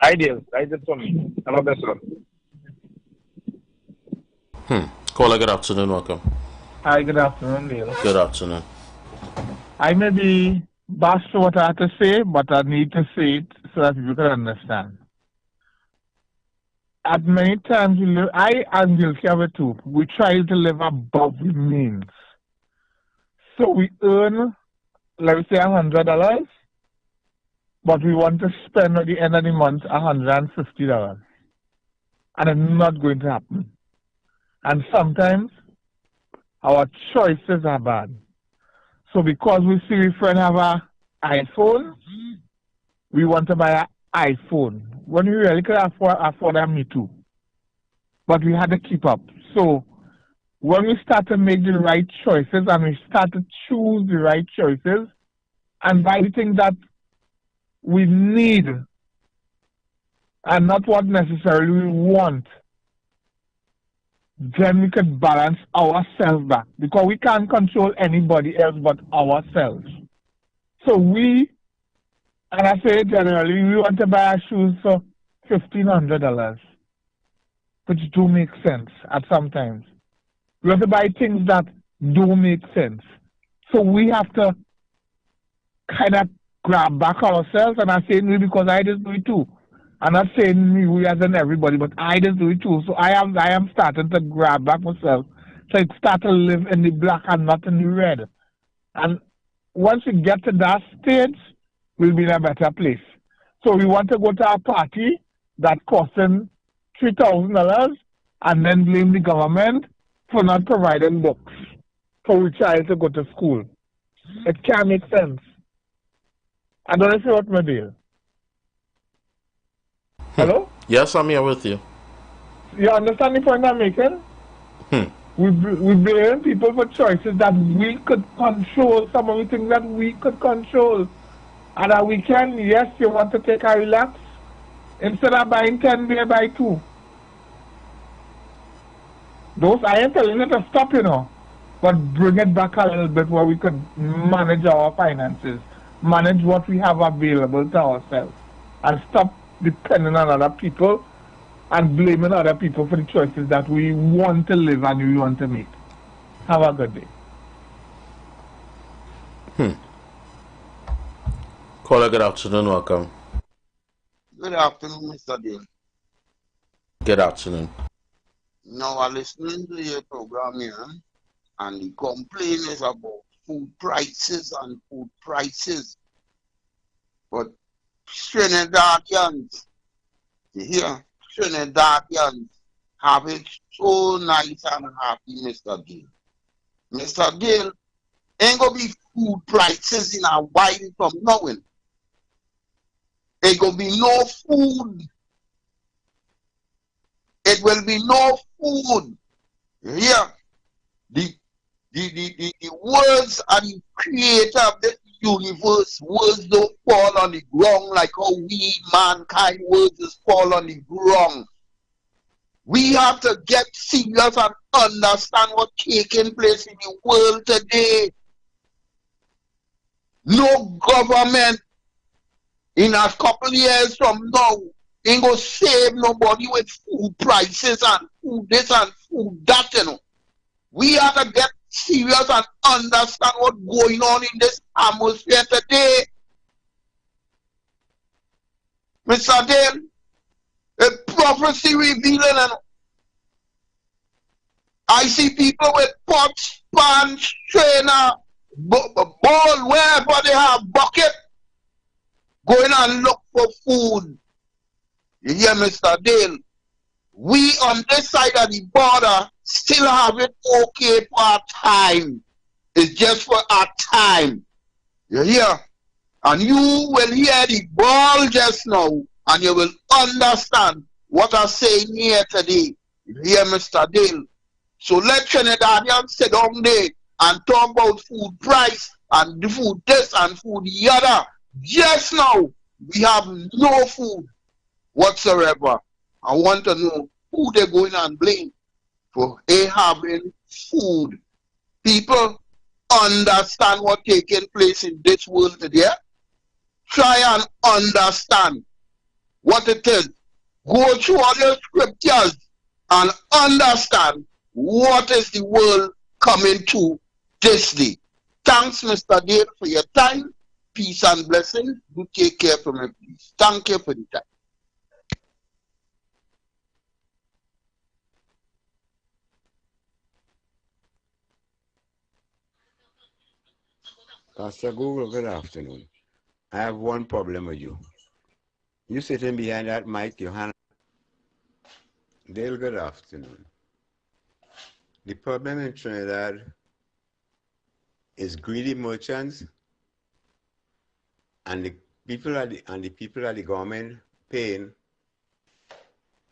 Ideal for me. I'm a best one. Caller, good afternoon, welcome. Hi, good afternoon, Neil. Good afternoon. I may be bashed for what I have to say, but I need to say it so that people can understand. At many times, I am guilty of it too. We try to live above the means. So we earn, let's say, $100, but we want to spend at the end of the month $150. And it's not going to happen. And sometimes our choices are bad. So because we see a friend have an iPhone, we want to buy an iPhone. When we really could afford a Me Too. But we had to keep up. So when we start to make the right choices and we start to choose the right choices and buy the things that we need and not what necessarily we want, then we can balance ourselves back because we can't control anybody else but ourselves. So and I say generally, we want to buy our shoes for $1,500, which do make sense at some times. We have to buy things that do make sense. So we have to kind of grab back ourselves, and I'm saying we because I just do it too. I'm not saying me, we as in everybody, but I just do it too. So I am starting to grab back myself. So it start to live in the black and not in the red. And once we get to that stage, we'll be in a better place. So we want to go to a party that costing $3,000 and then blame the government for not providing books for a child to go to school. It can't make sense. I don't know if you want my deal. Hello? Yes, I'm here with you. You understand the point I'm making? We blame people for choices that we could control, some of the things that we could control. And a weekend, yes, you want to take a relax. Instead of buying 10 beer, buy 2. Those, I ain't telling you to stop, but bring it back a little bit where we could manage our finances, manage what we have available to ourselves, and stop depending on other people and blaming other people for the choices that we want to live and we want to make. Have a good day. Caller, good afternoon, welcome. Good afternoon, Mr. Dale. Good afternoon. Now I'm listening to your program here, and the complaint is about food prices and food prices. But Trinidadians, you hear, Trinidadians have it so nice and happy, Mr. Dale. Mr. Dale, ain't gonna be food prices in a while from now. Ain't gonna be no food. It will be no food. Yeah. The words are the creator of the universe. Words don't fall on the ground like how we, mankind, words just fall on the ground. We have to get serious and understand what's taking place in the world today. No government in a couple of years from now ain't gonna save nobody with food prices and food this and food that, you know. We have to get serious and understand what's going on in this atmosphere today. Mr. Dale, a prophecy revealing, and I see people with pots, pans, strainer, bowl, wherever they have bucket, going and look for food. You hear, Mr. Dale? We on this side of the border still have it okay for our time. It's just for our time. You hear? And you will hear the ball just now, and you will understand what I'm saying here today. You hear, Mr. Dale? So let Trinidadians sit down there and talk about food price and the food this and food the other. Just now, we have no food whatsoever. I want to know who they're going and blame for having food. People understand what's taking place in this world today. Try and understand what it is. Go through all your scriptures and understand what is the world coming to this day. Thanks, Mr. Dale, for your time. Peace and blessings. Do take care for me, please. Thank you for the time. Pastor Google, good afternoon. I have one problem with you. You sitting behind that mic, your hand. Dale, good afternoon. The problem in Trinidad is greedy merchants and the people at the government paying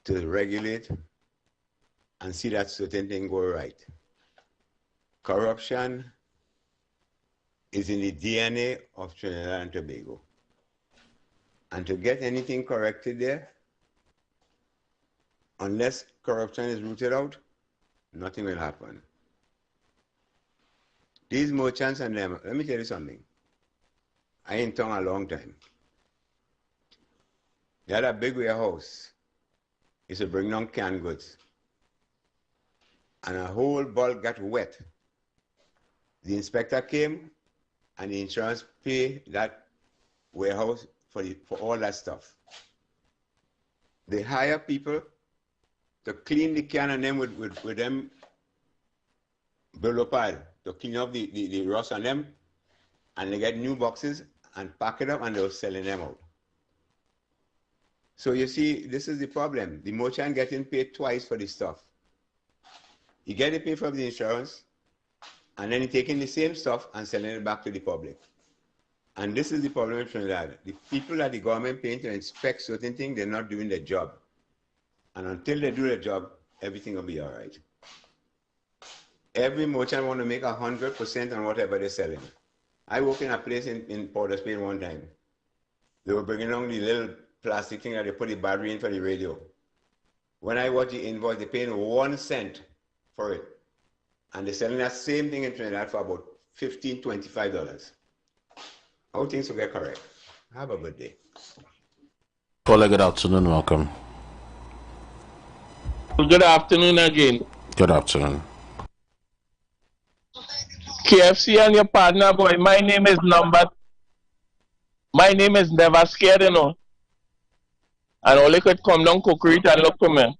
to regulate and see that certain things go right. Corruption is in the DNA of Trinidad and Tobago. And to get anything corrected there, unless corruption is rooted out, nothing will happen. These merchants and them, let me tell you something. I ain't town a long time. They had a big warehouse. Used to bring down canned goods. And a whole bulk got wet. The inspector came and the insurance paid that warehouse for all that stuff. They hire people to clean the can and them with them pile to clean up the rust on them, and they get new boxes and pack it up and they're selling them out. So you see, this is the problem. The merchant getting paid twice for the stuff. He get it paid from the insurance, and then he taking the same stuff and selling it back to the public. And this is the problem in Trinidad. The people that the government paying to inspect certain things, they're not doing their job. And until they do their job, everything will be all right. Every merchant want to make 100% on whatever they're selling. I worked in a place in Port of Spain one time. They were bringing along the little plastic thing that they put the battery in for the radio. When I watched the invoice, they paying 1 cent for it. And they're selling that same thing in Trinidad for about $15, $25. How things will get correct. Have a good day. Caller, good afternoon. Welcome. Good afternoon again. Good afternoon. KFC and your partner, boy. My name is Never Scared, you know. And all they could come down, cook it and look for me.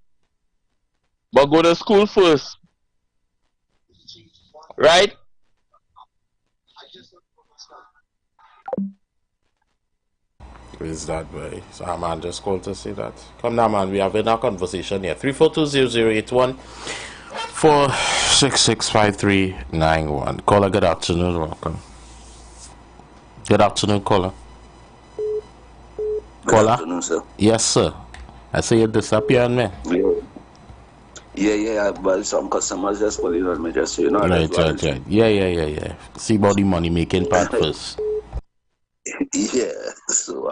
But go to school first. Right? Is that way? So our man just called to say that. Come now, man. We have in our conversation here. 3420081 4665391. Caller, good afternoon. Welcome. Good afternoon, caller. Good afternoon, sir. Yes, sir. I see you disappearing, man. Yeah. Well, some customers just calling on me just so you know. Right. Yeah. See about the money making part first. Yeah. So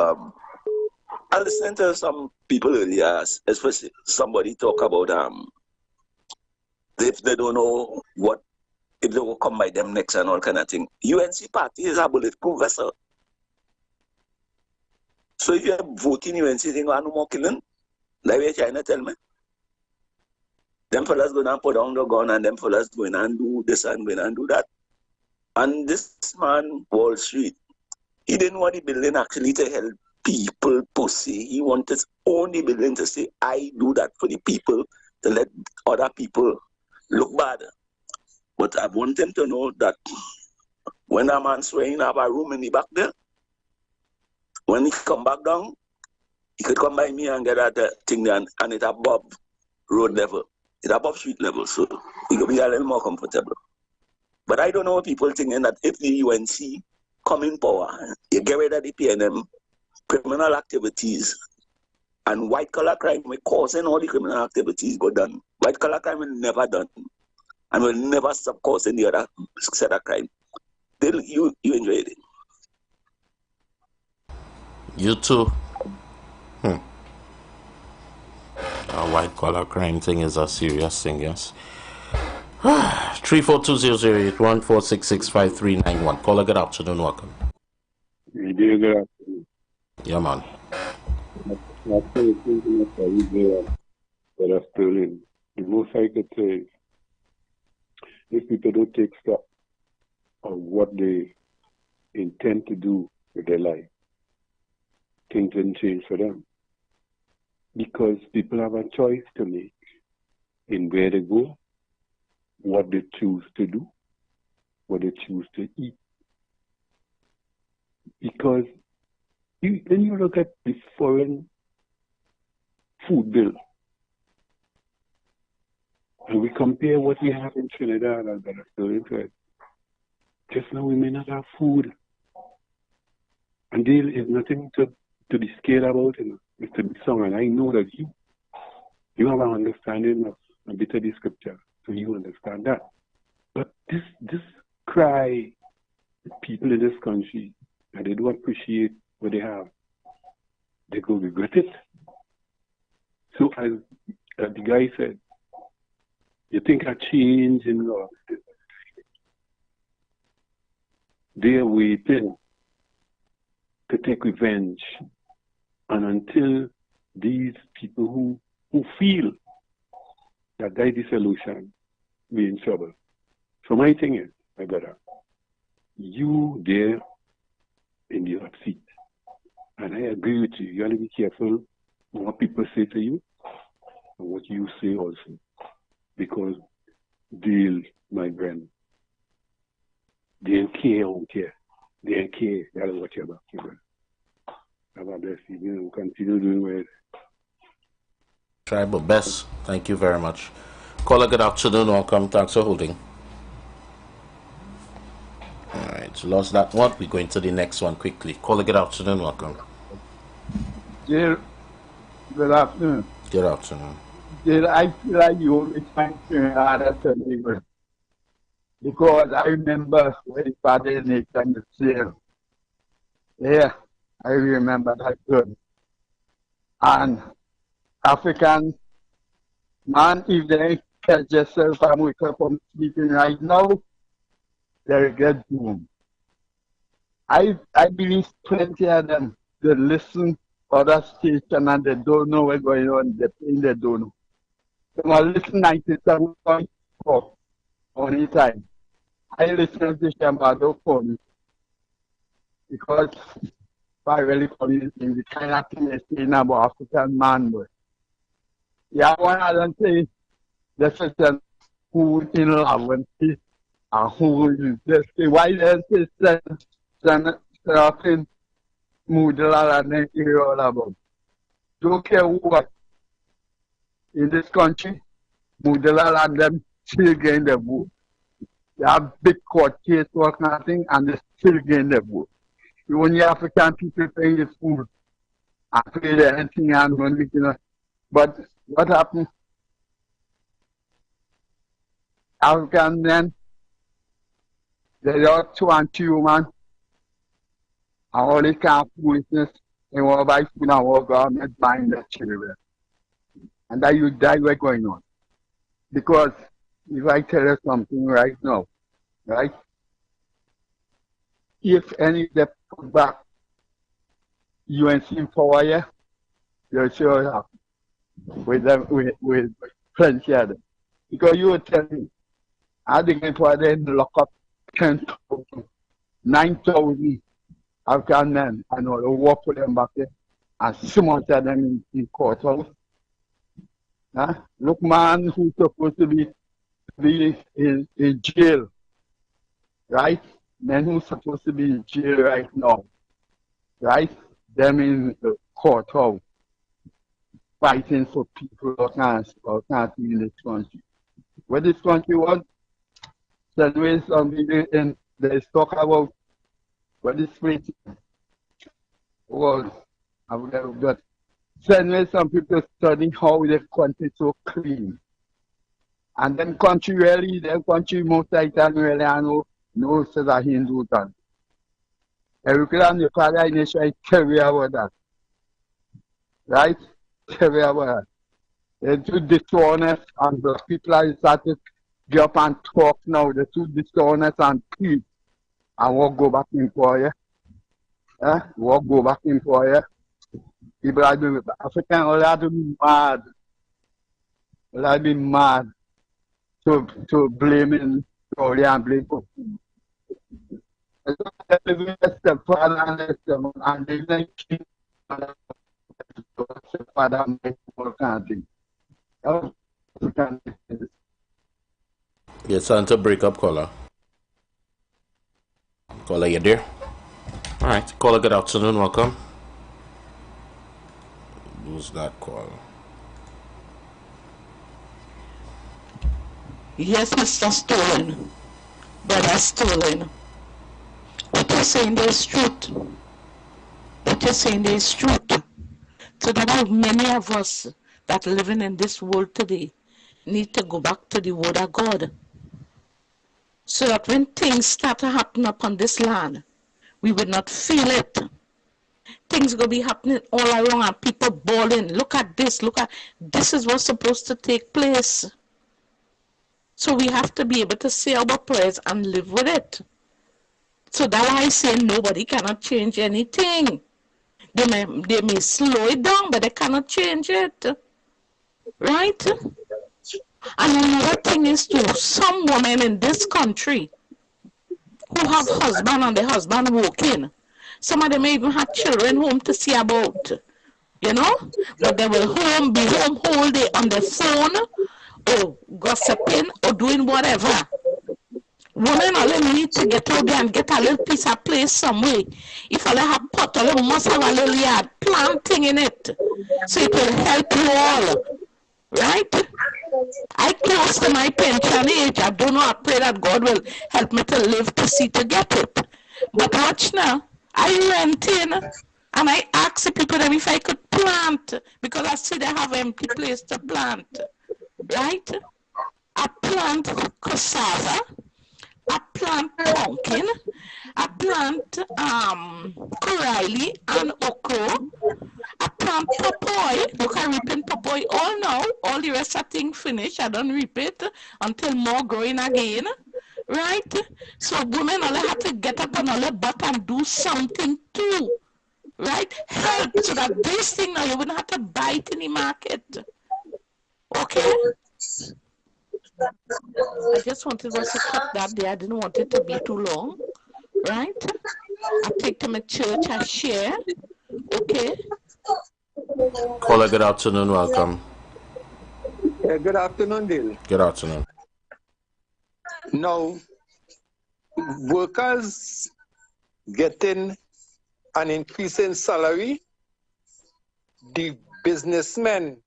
I listened to some people earlier, especially somebody talk about if they don't know if they will come by them next and all kind of thing. UNC party is a bulletproof vessel. So if you're voting UNC thing, no more killing, like you're trying to tell me. Them fellas going to put down the gun and them fellas going and do this and going and do that. And this man, Wall Street, he didn't want the building actually to help people per se. He wanted only building to say, I do that for the people, to let other people look bad. But I want them to know that when a man swearing have a room in the back there, when he come back down, he could come by me and get that thing there and it's above road level. It's above street level, so he could be a little more comfortable. But I don't know people thinking that if the UNC come in power, you get rid of the PNM, criminal activities, and white-collar crime will causing all the criminal activities go done. White-collar crime will never done, and will never stop causing the other set of crime. You enjoyed it. You too. A white-collar crime thing is a serious thing, yes. 3420081 4665391. Caller, good afternoon, welcome. Good afternoon. Yeah, man. That's the thing that are stolen. The most I could say is, if people don't take stock of what they intend to do with their life, things didn't change for them. Because people have a choice to make in where they go, what they choose to do, what they choose to eat. Because when you look at the foreign food bill, and we compare what we have in Trinidad and Venezuela, just now we may not have food. And there is nothing to be scared about, Mr. Bisson, and I know that you have an understanding of a bit of the scripture, so you understand that. But this cry, the people in this country, and they don't appreciate what they have, they go regret it. So as the guy said, you think a change in law, they're waiting to take revenge. And until these people who feel that that is the solution, we're in trouble. So my thing is, my brother, you there in the hot seat, and I agree with you. You have to be careful what people say to you and what you say also. Because they'll, my friend, they'll care, won't care. They'll care. They'll watch your back, my brother. Have a blessed evening. Continue doing well. Try my best. Thank you very much. Caller, good afternoon. Welcome. Thanks for holding. Alright, so lost that one. We're going to the next one quickly. Caller, good afternoon. Welcome. Jill, good afternoon. Good afternoon. Jill, I feel like you always find harder to live with. Because I remember when the father Nick and the sale. Yeah. I remember that good. And African man, if they catch yourself and wake up from sleeping right now, they get doomed. I believe plenty of them, they listen other station and they don't know what's going on, they don't know. They will listen 97.4 only time. I listen to Shambado phone because really coming in the kind of thing they say about African man, boy. Yeah, one of them say the certain who in love and see and who is just say why they say certain mood and then hear all about. Don't care what in this country, Mudala and them still getting the vote. They have big court case work nothing and they still getting the vote. The only African people paying the food and pay the anything and money, you know. But what happened? African men, they are 2 and 2 man, and all this kind of foolishness, they want to buy food and our government buying their children. And that you die what's going on. Because if I tell you something right now, right? If any of them put back UNC in power, yeah, you're sure happen with them with plenty of them. Because you will tell me, I think for them lock up 10,000, 9,000 Afghan men and all the war for them back there and some of them in courthouse. Huh? Look, man who's supposed to be in jail, right? Men who's supposed to be in jail right now, right? Them in the courthouse, fighting for people who can't in this country. What this country was, anyways, and they talk about what this place was. I would have got. Suddenly, some people study how the country so clean. And then country really, the country most Titan really, I know, no says a Hindu done. Every time you call that nation, I tell you about that. Right? Tell you about that. They're too dishonest, and the people are started to get up and talk now. They're too dishonest and peace. And we'll go back in for you. We'll go back in for you. People are doing African, all have to be mad. All have to be mad to blaming Korea and blame for food. Stepfather and they like stepfather and all kind of thing. It's time to break up, caller. Caller, you there? All right, caller, good afternoon, welcome. Who's that call? Yes, Mr. Stolen. Brother Stolen. What you're saying there is truth. What you're saying there is truth. So that many of us that living in this world today need to go back to the word of God. So that when things start to happen upon this land, we would not feel it. Things gonna be happening all around and people bawling. Look at this, look at this is what's supposed to take place. So we have to be able to say our prayers and live with it. So that's why I say nobody cannot change anything. They may slow it down, but they cannot change it. Right? And another thing is too, some women in this country who have husband and the husband working, some of them even have children home to see about, you know, but they will be home whole day on the phone or gossiping or doing whatever. Women only need to get out there and get a little piece of place somewhere. If I have pot, you must have a little yard planting in it, so it will help you all, right? I close to my pension age. I don't know. I pray that God will help me to live to see to get it. But watch now. I went in and I asked the people if I could plant because I see they have empty place to plant. Right? I plant cassava. I plant pumpkin. I plant corally and okra. I plant papoy. Look, I reaping papoy all now. All the rest of things finished. I don't reap it until more growing again. Right? So women only have to get up on their butt and do something too. Right? Help so that this thing now you wouldn't have to buy it in the market. Okay? I just wanted us to cut that there. I didn't want it to be too long. Right? I take to my church, I share. Okay. Caller, good afternoon, welcome. Yeah, good afternoon, Dale. Good afternoon. Now, workers getting an increase in salary, the businessmen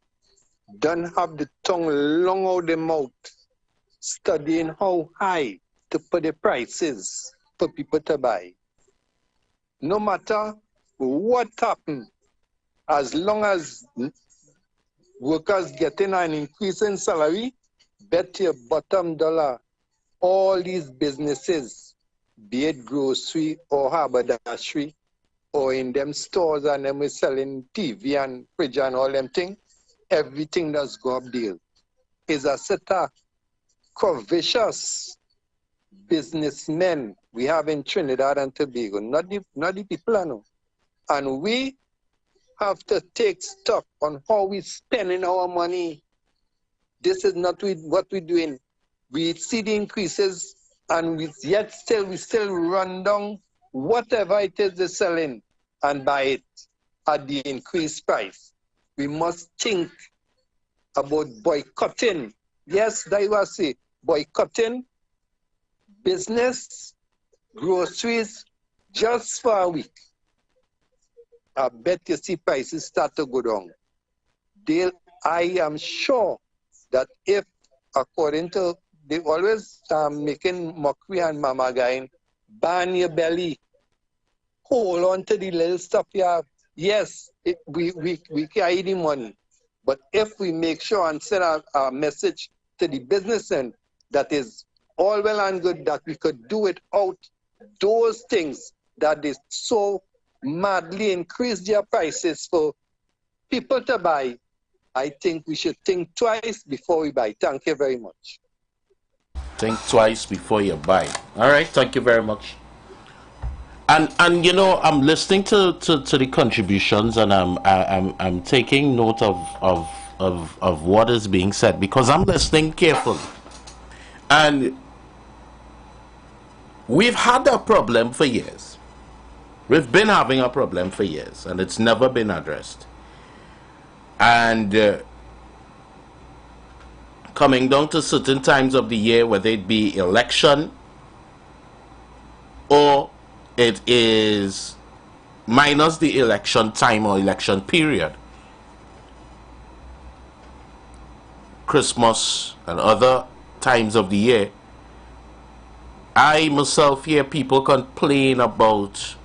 don't have the tongue long out the mouth, studying how high to put the prices for people to buy. No matter what happens, as long as workers getting an increase in salary, bet your bottom dollar, all these businesses, be it grocery or haberdashery, or in them stores and them we selling TV and fridge and all them things, everything does go up deal. Is a set of covetous businessmen we have in Trinidad and Tobago, not the people I know. And we have to take stock on how we spending our money. This is not what we're doing. We see the increases and we still run down whatever it is they're selling and buy it at the increased price. We must think about boycotting. Yes, that was say boycotting business, groceries, just for a week. I bet you see prices start to go down. I am sure that if, according to, they always making mockery and mama guy, ban your belly, hold on to the little stuff you have. Yes, we carry the money. But if we make sure and send a message to the businessmen that is all well and good that we could do without those things that is so madly increase their prices for people to buy, I think we should think twice before we buy. Thank you very much. Think twice before you buy. All right, thank you very much. And you know, I'm listening to the contributions, and I'm taking note of what is being said, because I'm listening carefully. And we've had a problem for years. We've been having a problem for years, and it's never been addressed. And coming down to certain times of the year, whether it be election or it is minus the election time or election period, Christmas and other times of the year, I myself hear people complain about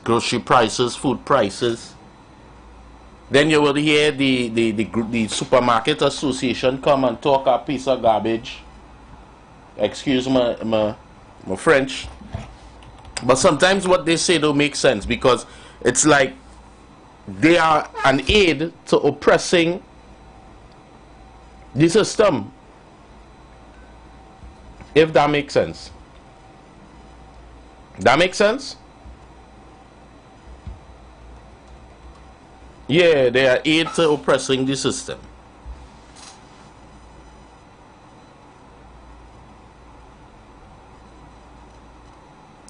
grocery prices, food prices. Then you will hear the supermarket association come and talk a piece of garbage. Excuse my French. But sometimes what they say don't make sense, because it's like they are an aid to oppressing the system. If that makes sense. That makes sense? Yeah, they are aid to oppressing the system.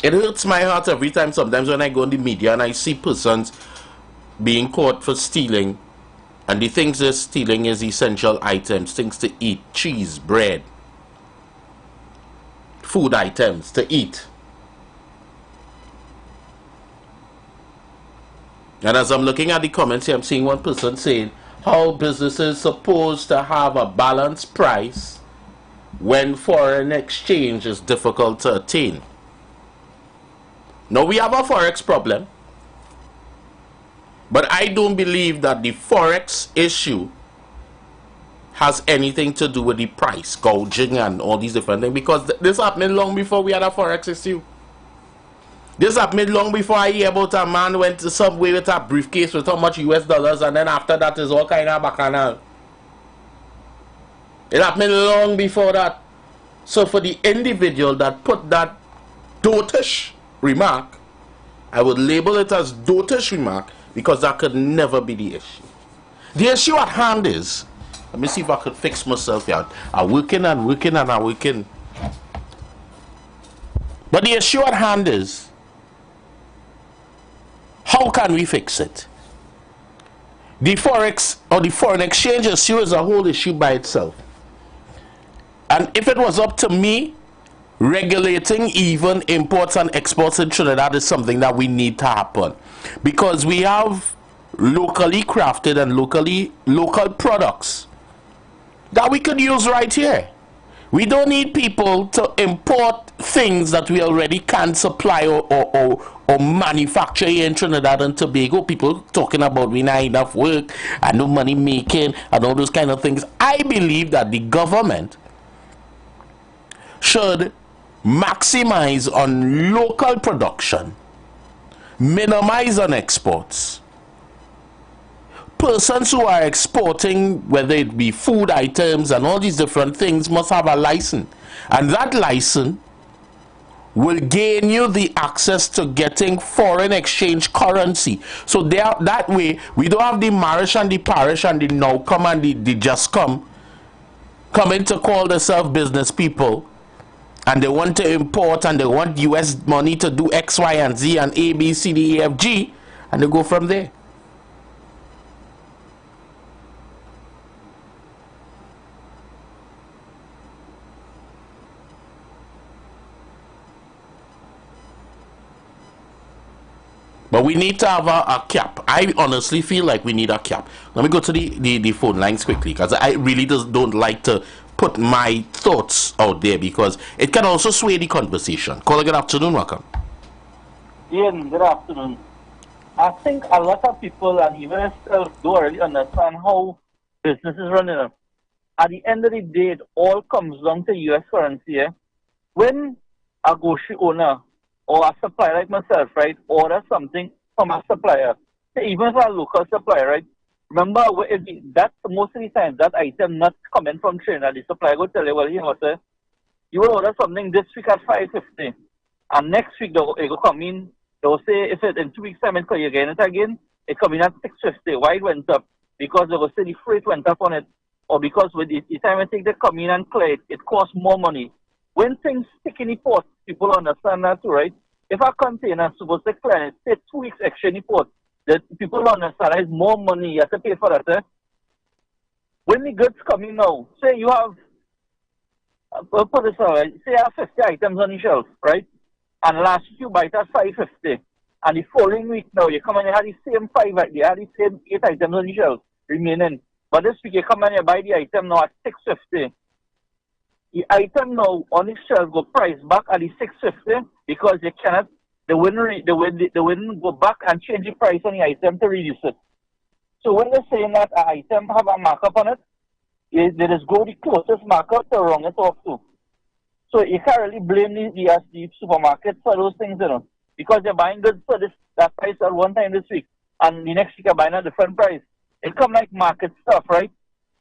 It hurts my heart every time sometimes when I go in the media and I see persons being caught for stealing, and the things they're stealing is essential items, things to eat, cheese, bread, food items to eat. And as I'm looking at the comments here, I'm seeing one person saying how businesses supposed to have a balanced price when foreign exchange is difficult to attain. Now, we have a forex problem, but I don't believe that the forex issue has anything to do with the price gouging and all these different things, because this happened long before we had a forex issue. This happened long before I hear about a man went to Subway with a briefcase with how much US dollars, and then after that is all kind of bacchanal. It happened long before that. So for the individual that put that dotish remark, I would label it as dotish remark, because that could never be the issue. The issue at hand is, let me see if I could fix myself out. I'm working and working and I'm working. But But the issue at hand is, how can we fix it? The forex or the foreign exchange issue is a whole issue by itself. And if it was up to me, regulating even imports and exports in Trinidad is something that we need to happen, because we have locally crafted and local products that we could use right here. We don't need people to import things that we already can supply or manufacture here in Trinidad and Tobago. People talking about we not enough work and no money making and all those kind of things. I believe that the government should maximize on local production, minimize on exports. Persons who are exporting, whether it be food items and all these different things, must have a license, and that license will gain you the access to getting foreign exchange currency. So that way we don't have the marish and the parish and the now come and the just coming to call themselves business people, and they want to import and they want US money to do X, Y, and Z and A, B, C, D, E, F, G, and they go from there. But we need to have a cap. I honestly feel like we need a cap. Let me go to the phone lines quickly, because I really don't like to put my thoughts out there, because it can also sway the conversation. Caller, good afternoon, welcome. Ian, good afternoon. I think a lot of people, and even myself, don't really understand how business is running. At the end of the day, it all comes down to US currency. When a grocery owner or a supplier like myself, right, order something from a supplier, even if a local supplier, right, remember, that's most of the time that item not coming from China. The supplier will tell you, well, you know, sir, you will order something this week at $5.50, and next week it will come in. They'll say if it in 2 weeks time you're getting it again, it come in at $6.50. Why it went up? Because they will say the freight went up on it, or because with the time I think they come in and clear it, it costs more money. When things stick in the port, people understand that too, right? If a container is supposed to clear it, say 2 weeks extra in the port, that people understand there's more money you have to pay for that. When the goods come in now, say you have, put this out, say you have 50 items on the shelf, right? And last week you buy it at $5.50, and the following week now you come and you have the same you have the same 8 items on the shelf remaining. But this week you come and you buy the item now at $6.50. The item now on the shelf go price back at the $6.50 because you cannot, they wouldn't go back and change the price on the item to reduce it. So when they're saying that an item have a markup on it, they just go the closest markup to wrong it off to. So you can't really blame the supermarket for those things, you know, because they're buying goods for that price at one time this week, and the next week you're buying a different price. It come like market stuff, right?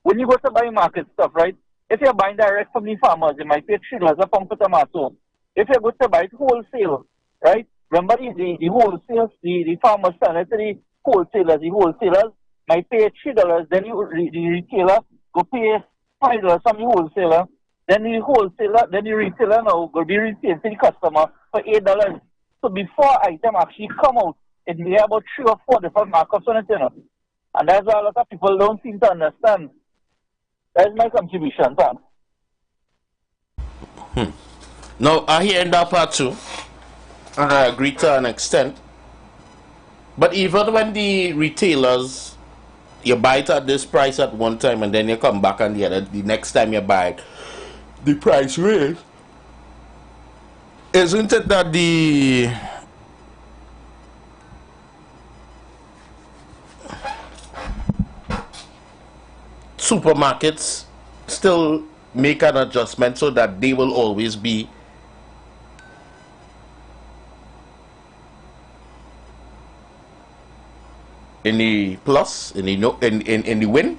When you go to buy market stuff, right? If you're buying direct from the farmers, you might pay $3 a pound for tomato. If you go to buy it wholesale, right? Remember the wholesale, the farmers sell it to the wholesalers might pay $3, then the retailer go pay $5 from the wholesaler, then the retailer now will be retailed to the customer for $8. So before item actually come out, it may have about 3 or 4 different markups on it, you know. And that's why a lot of people don't seem to understand. That's my contribution, Tom. Now, I hear in that part too, and I agree to an extent. But even when the retailers, you buy it at this price at one time, and then you come back and the next time you buy it, the price raise, isn't it that the supermarkets still make an adjustment so that they will always be in the plus, in the win?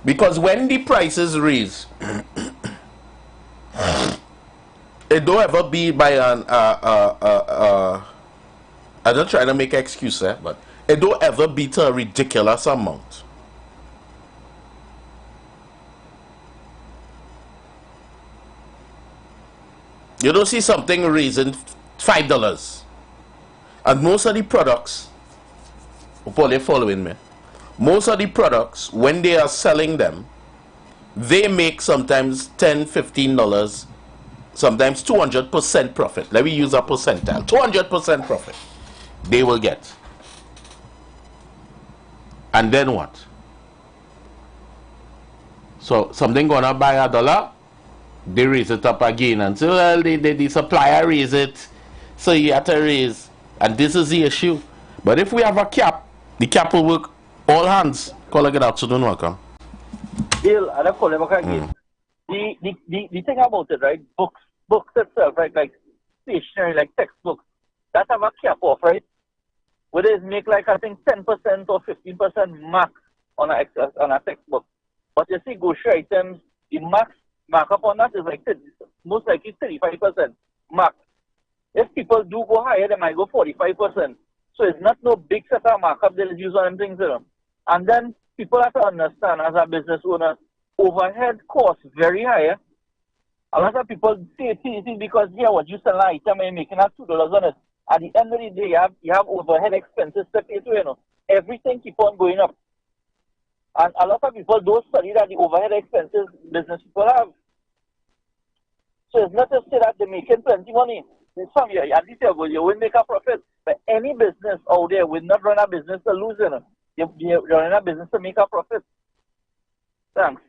Because when the prices raise, it don't ever be by an I'm not trying to make an excuse, but it don't ever be to a ridiculous amount. You don't see something raising $5. And most of the products, hopefully you're following me, most of the products, when they are selling them, they make sometimes $10, $15, sometimes 200% profit. Let me use a percentile. 200% profit they will get. And then what? So something gonna buy $1, they raise it up again, and so well, the supplier raise it, so you have to raise, and this is the issue. But if we have a cap, the cap will work all hands. Call again afternoon, welcome. Bill, I don't call him again. The thing about it, right? Books itself, right? Like stationery, like textbooks, that have a cap off, right? Where they make like I think 10% or 15% max on a textbook. But you see, grocery items, the max markup on that is like most likely 35% max. If people do go higher, they might go 45%. So it's not no big set of markup they'll use on them things, you know. And then people have to understand, as a business owner, overhead costs very high. A lot of people say it because here what you sell an item and you're making $2 on it. At the end of the day, you have overhead expenses to pay to, you know. Everything keep on going up. And a lot of people don't study that the overhead expenses business people have. So it's not to say that they're making plenty money. Some year, at least you will make a profit. But any business out there will not run a business to lose, you know. You're running a business to make a profit. Thanks.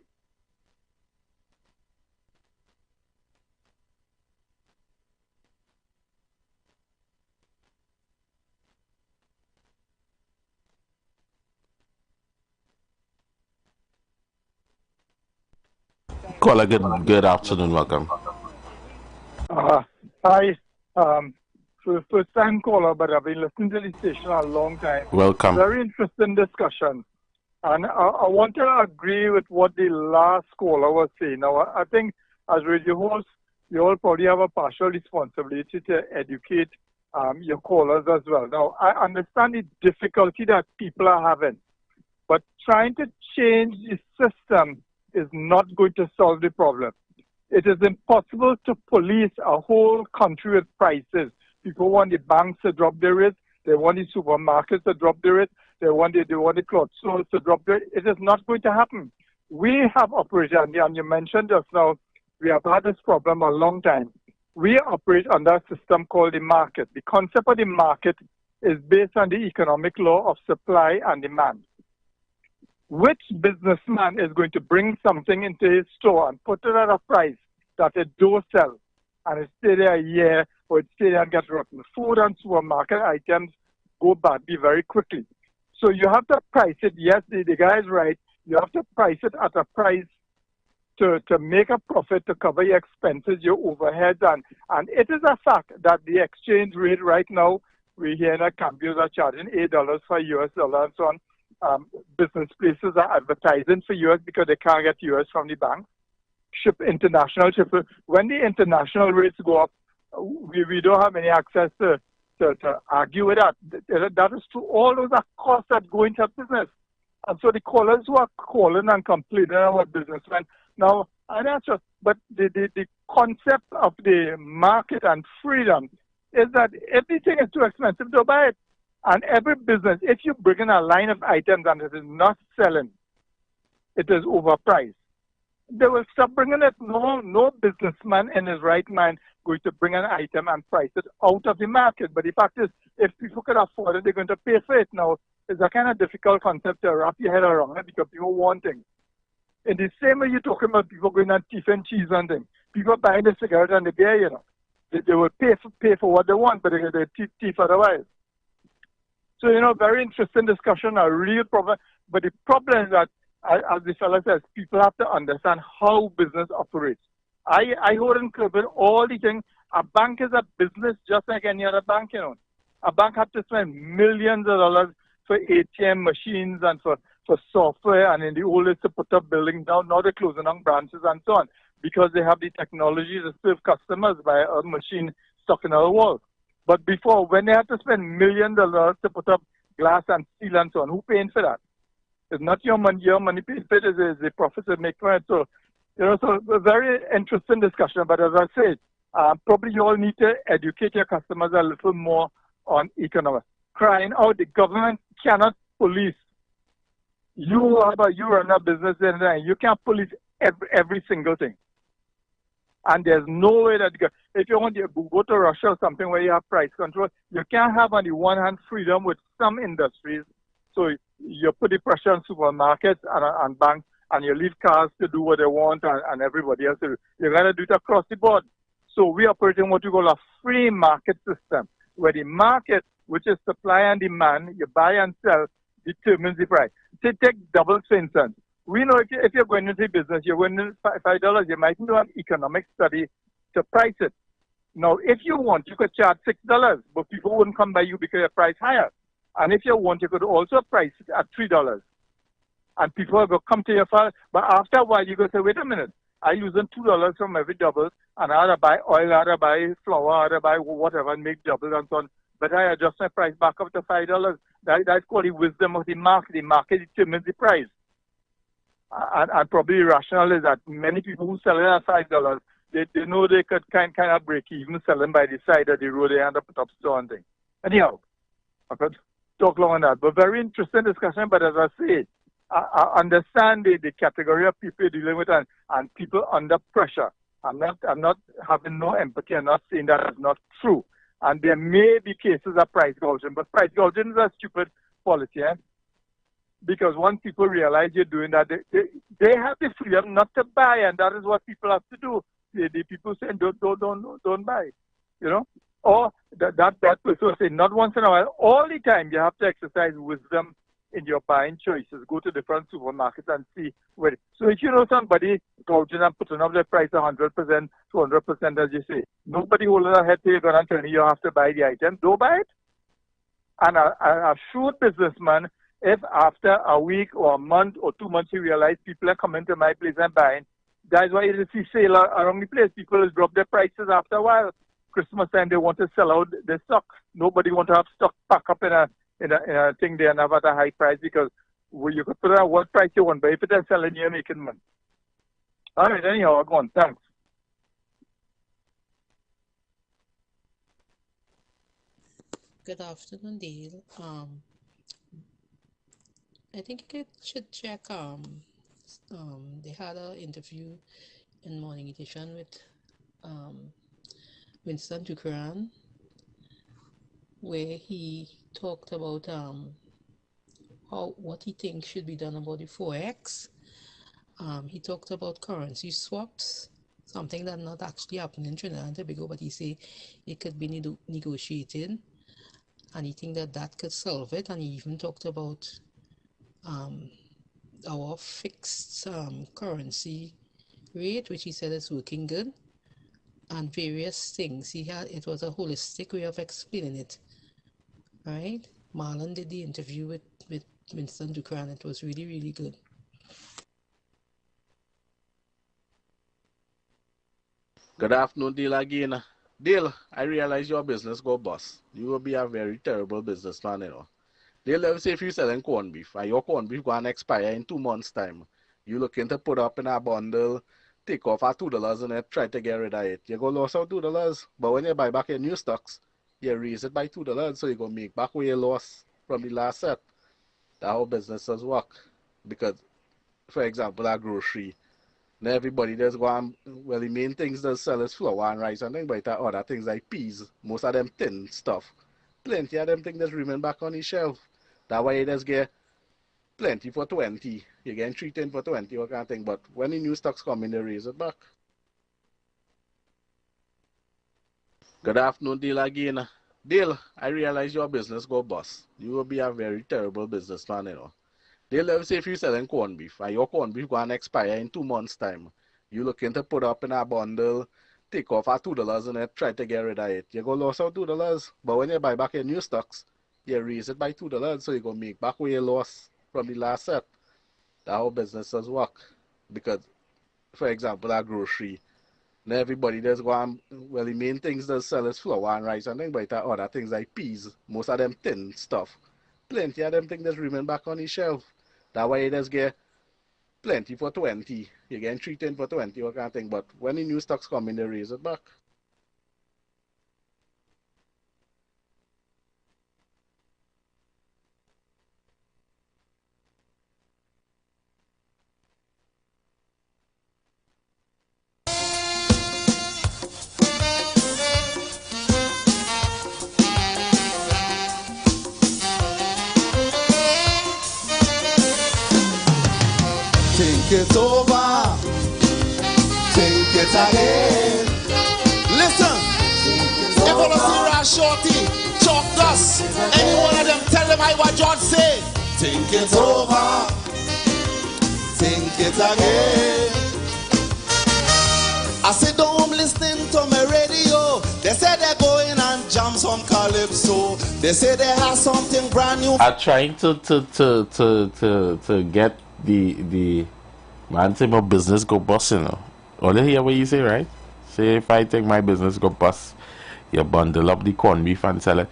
Caller, good afternoon, welcome. Hi. First time caller, but I've been listening to the station a long time. Welcome. Very interesting discussion. And I want to agree with what the last caller was saying. Now, I think as radio hosts, you all probably have a partial responsibility to educate your callers as well. Now, I understand the difficulty that people are having, but trying to change the system is not going to solve the problem. It is impossible to police a whole country with prices. People want the banks to drop their rates. They want the supermarkets to drop their rates. They want the cloth stores to drop their rates. It is not going to happen. We have operated, and you mentioned just now, we have had this problem a long time. We operate under a system called the market. The concept of the market is based on the economic law of supply and demand. Which businessman is going to bring something into his store and put it at a price that it don't sell, and it stay there a year, or it stay there and get rotten? Food and supermarket items go badly very quickly. So you have to price it. Yes, the guy is right. You have to price it at a price to make a profit, to cover your expenses, your overheads, and it is a fact that the exchange rate right now, we hear that companies are charging $8 for US dollar and so on. Business places are advertising for US because they can't get US from the bank. Ship international ship. When the international rates go up, we don't have any access to argue with that. That is true. All those are costs that go into business. And so the callers who are calling and complaining about businessmen, now, I'm not sure, but the concept of the market and freedom is that everything is too expensive to buy it. And every business, if you bring in a line of items and it is not selling, it is overpriced, they will stop bringing it. No businessman in his right mind going to bring an item and price it out of the market. But the fact is, if people could afford it, they're going to pay for it. Now, it's a kind of difficult concept to wrap your head around it because people want things. In the same way you're talking about people going and thief and cheese and things. People buying the cigarette and the beer, you know. They will pay for what they want, but they thief otherwise. So, you know, very interesting discussion, a real problem. But the problem is that, as the fellow says, people have to understand how business operates. I hold in Cleveland all the things. A bank is a business just like any other bank, you know. A bank has to spend millions of dollars for ATM machines and for software, and in the old days to put up buildings down. Now they're closing down branches and so on because they have the technology to serve customers by a machine stuck in a wall. But before, when they had to spend millions of dollars to put up glass and steel and so on, who paying for that? It's not your money. Your money pays for it is the profits they make from it. So, you know, so a very interesting discussion. But as I said, Probably you all need to educate your customers a little more on economics. Crying out, the government cannot police. You run a business and you can't police every single thing. And there's no way that, if you want to go to Russia or something where you have price control, you can't have on the one hand freedom with some industries. So you put the pressure on supermarkets and banks, and you leave cars to do what they want and everybody else to do. You got to do it across the board. So we operate in what we call a free market system, where the market, which is supply and demand, you buy and sell, determines the price. So take doubles, for instance. We know if you're going into business, you're going into $5, you might do an economic study to price it. Now, if you want, you could charge $6, but people wouldn't come by you because your price higher. And if you want, you could also price it at $3. And people will come to your file. But after a while, you go say, wait a minute, I'm using $2 from every double, and I had to buy oil, I had to buy flour, I had to buy whatever, and make doubles and so on. But I adjust my price back up to $5. That's called the wisdom of the market. The market determines the price. And probably rational is that many people who sell it at $5, they know they could kind of break even selling by the side of the road. They end up at top store and things. Anyhow, I could talk long on that. But very interesting discussion. But as I say, I understand the category of people you're dealing with and people under pressure. I'm not having no empathy. I'm not saying that is not true. And there may be cases of price gouging, but price gouging is a stupid policy, eh? Because once people realize you're doing that, they have the freedom not to buy, and that is what people have to do. The people saying don't buy, you know. Or that person saying not once in a while, all the time you have to exercise wisdom in your buying choices. Go to different supermarkets and see where. So if you know somebody gouging and putting up their price 100%, 200%, as you say, nobody holding their head to you and telling you have to buy the item. Don't buy it. And a shrewd businessman, if after a week or a month or 2 months you realize people are coming to my place and buying, that's why you see sale around the place. People will drop their prices after a while. Christmas time they want to sell out their stock. Nobody want to have stock pack up in a thing there and have at a high price, because you could put it at what price you want, but if it is selling, you're making money. All right, anyhow, I'll go on. Thanks. Good afternoon, Dale. I think you should check. They had an interview in Morning Edition with Winston Ducran, where he talked about what he thinks should be done about the Forex. He talked about currency swaps, something that not actually happening in Trinidad and Tobago, but he said it could be negotiated, and he think that could solve it. And he even talked about our fixed currency rate, which he said is working good, and various things. It was a holistic way of explaining it. Right? Marlon did the interview with Winston Ducran. It was really, really good. Good afternoon, Dale again. Dale, I realize your business go bust. You will be a very terrible businessman, you know. Dale, let me say if you're selling corned beef, and your corned beef going to expire in 2 months' time, you looking to put up in a bundle, take off at $2 and try to get rid of it. You're going to lose out $2, but when you buy back your new stocks, you raise it by $2, so you're going to make back what you lost from the last set. That's how businesses work. Because, for example, a grocery, now everybody just go and, well, the main things they sell is flour and rice and things, but other things like peas, most of them thin stuff. Plenty of them things just remain back on the shelf. That's why you just get plenty for 20. You get 3 tin for 20 or kind of thing, but when the new stocks come in, they raise it back. Good afternoon, Dale again. Dale, I realize your business go bust. You will be a very terrible businessman, you know. Dale, let me say if you're selling corned beef, and your corned beef going to expire in 2 months' time, you're looking to put up in a bundle, take off at $2 and try to get rid of it. You're going to lose out $2, but when you buy back your new stocks, you raise it by $2, so you're going to make back what you lost from the last set. That's how businesses work. Because, for example, a grocery, now everybody just go and, well, the main things they sell is flour and rice and things, but other things like peas, most of them thin stuff. Plenty of them things just remain back on the shelf. That's why you just get plenty for 20. You get 3 tin for 20 or kind of thing, but when the new stocks come in, they raise it back. it over. Think it again. Listen, if you want to see Rash Shorty, Chalk Dust, any one of them, tell them I what John said. Think it over. Think it again. I sit home listening to my radio. They say they're going and jam some calypso. They say they have something brand new. I'm trying to get the man say my business go bust, you know. Only hear what you say, right? Say if I think my business go bust, you bundle up the corned beef and sell it.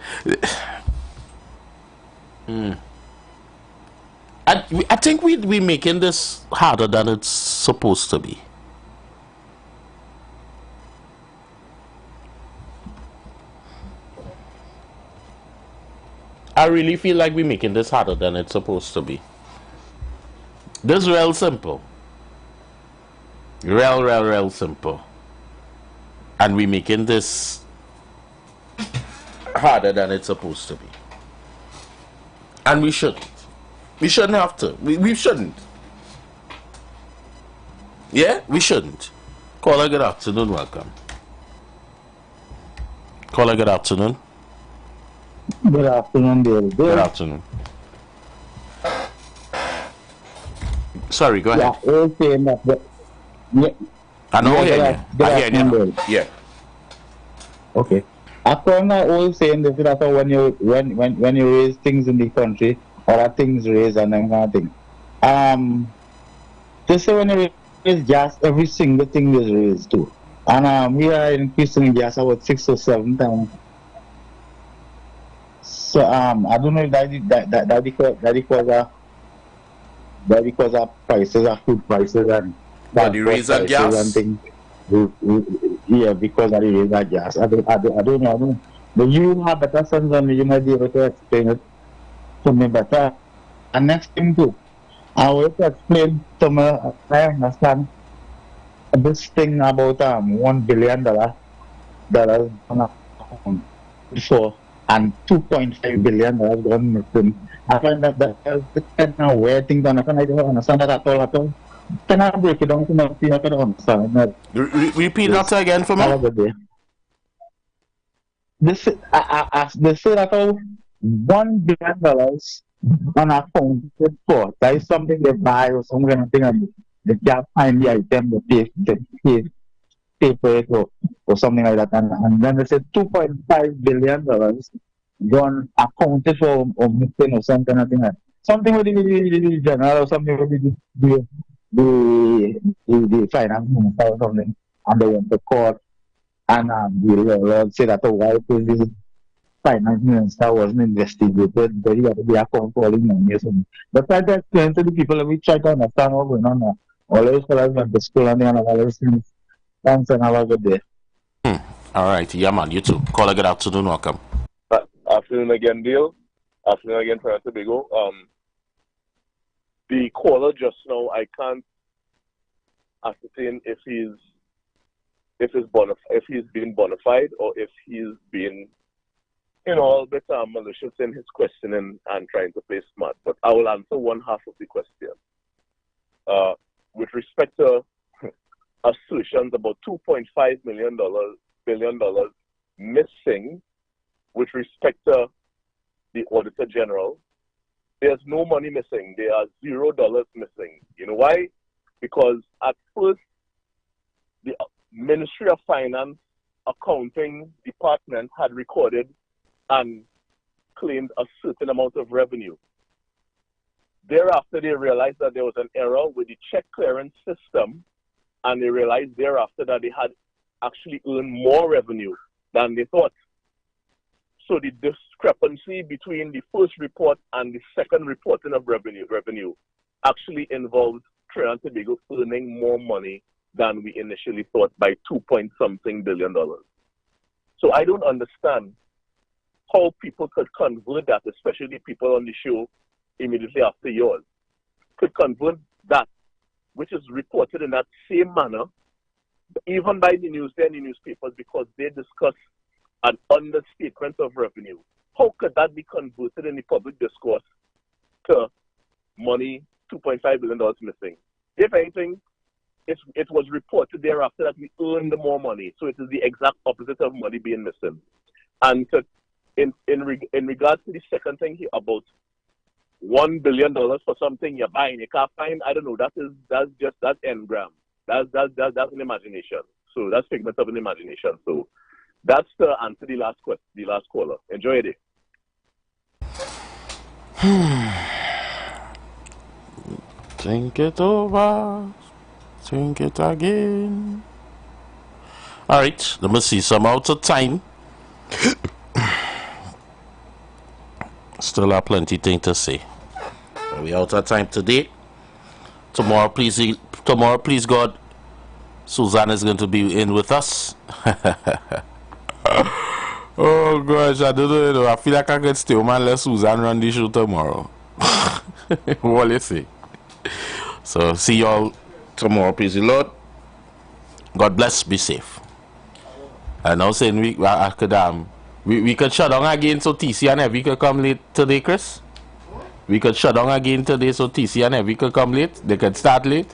I think we making this harder than it's supposed to be. I really feel like we're making this harder than it's supposed to be. This is real simple. Real simple. And we're making this harder than it's supposed to be. And we shouldn't. We shouldn't have to. We shouldn't. Yeah, we shouldn't. Caller, good afternoon. Welcome. Caller, good afternoon. Good afternoon, dear. Good afternoon. Sorry, go ahead. Yeah, okay, I know I hear you. Yeah. Okay. According to old saying, this is that when you raise things in the country, other things raise and then kind of thing. Just say when you raise gas, every single thing is raised too. And we are increasing gas about 6 or 7 times. So I don't know if that because of prices of food prices and the raise of gas and things. Yeah, because of the raise of gas. I don't know. But you have better sense than me. You might be able to explain it to me better. And next thing too, I will explain to me. I understand this thing about $1 billion on account before. And $2.5 billion gone missing. I find that that's the kind of weird thing that I don't understand that at all. Can I break it down to me? I can understand that. Repeat that again for me. They say that $1 billion on account for that is something they buy or some kind of thing and they can't find the item they pay for it or something like that, and then they said $2.5 billion gone accounted for or missing or something like that. Something with the general or something with the finance minister or something, and they went to court and the Lord said that why the finance minister wasn't investigated, but he had to be account for all the money or something. But try to explain to the people that we try to understand what's going on now. All those fellas went to school and they all those things. Thanks and have a good day. All right, yeah, man, you too. Caller, good afternoon, welcome. Afternoon again, Dale. Afternoon again, Trinidad Tobago. The caller just now, I can't ascertain if he's being bona fide or if he's being, a bit malicious in his questioning and trying to play smart. But I will answer one half of the question. With respect to assertions about $2.5 billion missing with respect to the Auditor General, there's no money missing. There are $0 missing. You know why? Because at first, the Ministry of Finance Accounting Department had recorded and claimed a certain amount of revenue. Thereafter, they realized that there was an error with the check clearance system, and they realized thereafter that they had actually earned more revenue than they thought. So the discrepancy between the first report and the second reporting of revenue actually involved Trinidad and Tobago earning more money than we initially thought by $2.something billion. So I don't understand how people could convert that, especially people on the show immediately after yours, could convert that, which is reported in that same manner, even by the newspapers, because they discuss an understatement of revenue. How could that be converted in the public discourse to money, $2.5 billion missing? if anything, it was reported thereafter that we earned more money. So it is the exact opposite of money being missing. And in regards to the second thing here about $1 billion for something you're buying, you can't find. I don't know. That's engram. That's an imagination. So that's figment of an imagination. So that's the answer. The last caller. Enjoy it. Think it over. Think it again. All right. Let me see. Some out of time. Still have plenty thing to say. We out of time today. Tomorrow, please God, Suzanne is going to be in with us. Oh gosh, I don't know. I feel like I could stay home and let Suzanne run the show tomorrow. What do you say? So see y'all tomorrow, praise the Lord. God bless, be safe. And now saying we could shut down again so TC and Evie could come late today, Chris. We could shut down again today so TC and Evie could come late. They could start late.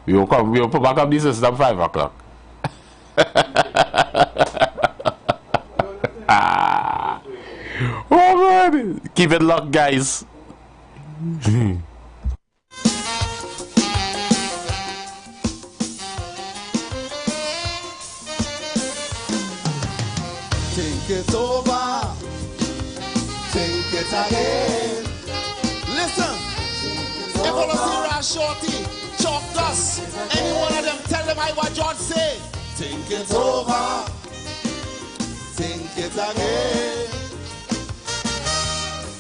We will put back up the system 5 o'clock. Oh man, keep it locked, guys. Think it over, think it again. Listen, if all of you are shorty, chalk dust, any one of them tell them I what John say. Think it over, think it again.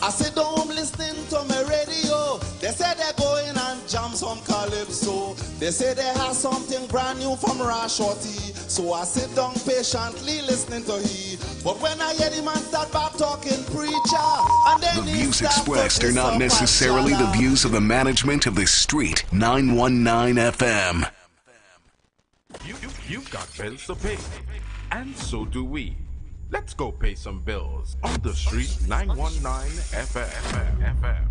I sit home listening to my radio. They say they're going and jam some calypso. They say they have something brand new from Shorty. So I sit down patiently listening to he. But when I hear the man start back talking preacher, and then the views expressed are not necessarily the views of the management of the Street 919 FM. You've got bills to pay, and so do we. Let's go pay some bills on the Street 919 FM.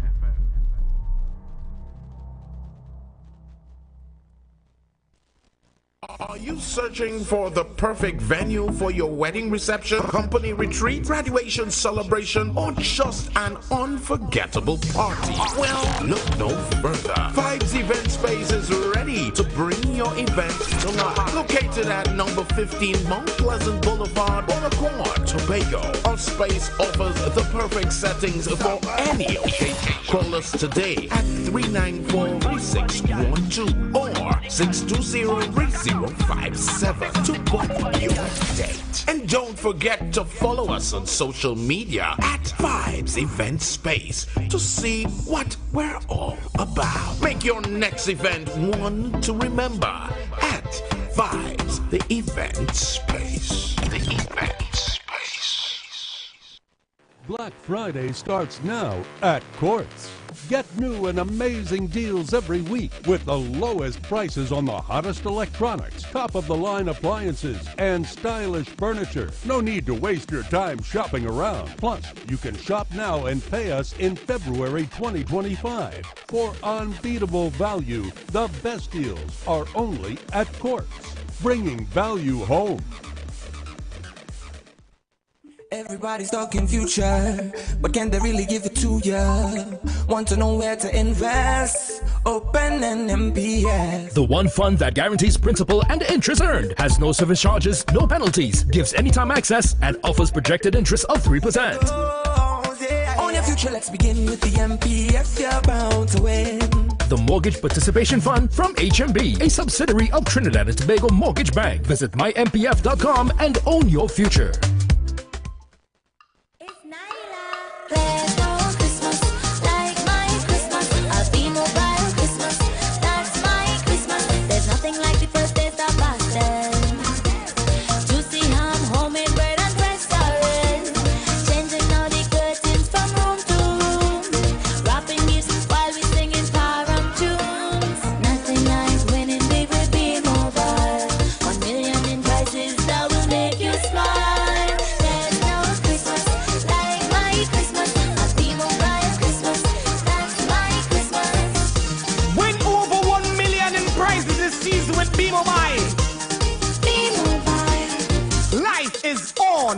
Are you searching for the perfect venue for your wedding reception, company retreat, graduation celebration, or just an unforgettable party? Well, look no further. Vibes Event Space is ready to bring your event to life. Located at number 15 Mount Pleasant Boulevard, Bonaccord, Tobago. Our space offers the perfect settings for any occasion. Call us today at 394-3612 or 620-3057 to book your date. And don't forget to follow us on social media at Vibes Event Space to see what we're all about. Make your next event one to remember at Vibes the Event Space. The Event Space. Black Friday starts now at Quartz. Get new and amazing deals every week with the lowest prices on the hottest electronics, top-of-the-line appliances, and stylish furniture. No need to waste your time shopping around. Plus, you can shop now and pay us in February 2025. For unbeatable value, the best deals are only at Quartz, bringing value home. Everybody's talking future, but can they really give it to ya? Want to know where to invest? Open an MPF. The one fund that guarantees principal and interest earned, has no service charges, no penalties, gives anytime access, and offers projected interest of 3%. On your future, let's begin with the MPF. You're bound to win. The Mortgage Participation Fund from HMB, a subsidiary of Trinidad and Tobago Mortgage Bank. Visit mympf.com and own your future. That will make you smile. She's with B-Mobile. B-Mobile. Life is on.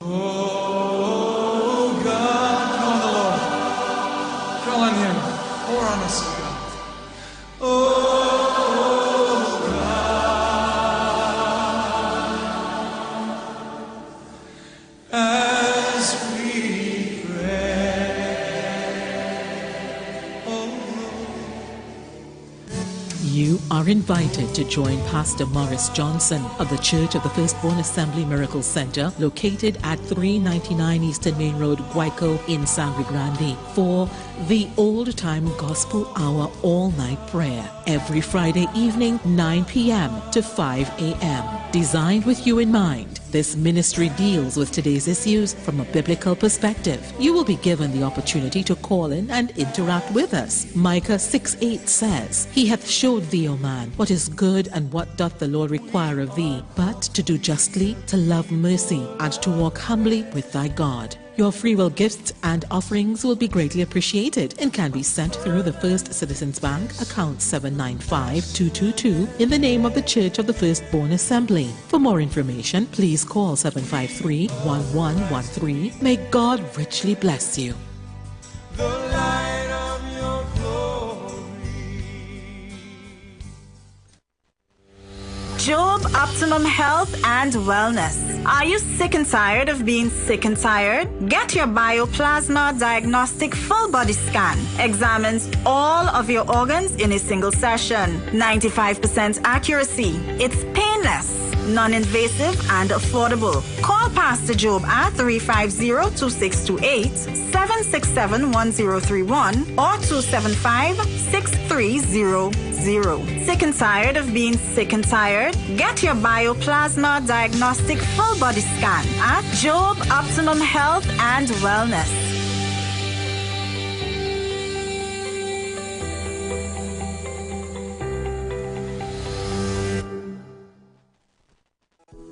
Oh God, call on the Lord. Call on Him. Pour on us, oh God. Oh God, as we pray, oh Lord. You are invited to join Pastor Morris Johnson of the Church of the Firstborn Assembly Miracle Center, located at 399 Eastern Main Road, Guayco in Sangre Grande, for the Old Time Gospel Hour all-night prayer every Friday evening, 9 p.m. to 5 a.m. Designed with you in mind, this ministry deals with today's issues from a biblical perspective. You will be given the opportunity to call in and interact with us. Micah 6:8 says, He hath showed thee, O man, what is good and what doth the Lord require of thee, but to do justly, to love mercy, and to walk humbly with thy God. Your free will gifts and offerings will be greatly appreciated and can be sent through the First Citizens Bank, account 795-222, in the name of the Church of the Firstborn Assembly. For more information, please call 753-1113. May God richly bless you. Job Optimum Health and Wellness. Are you sick and tired of being sick and tired? Get your Bioplasma Diagnostic Full Body Scan. Examines all of your organs in a single session. 95% accuracy. It's painless, non-invasive, and affordable. Call Pastor Job at 350-2628, 767-1031, or 275-6300. Sick and tired of being sick and tired? Get your Bioplasma Diagnostic Full Body Scan at Job Optimum Health and Wellness.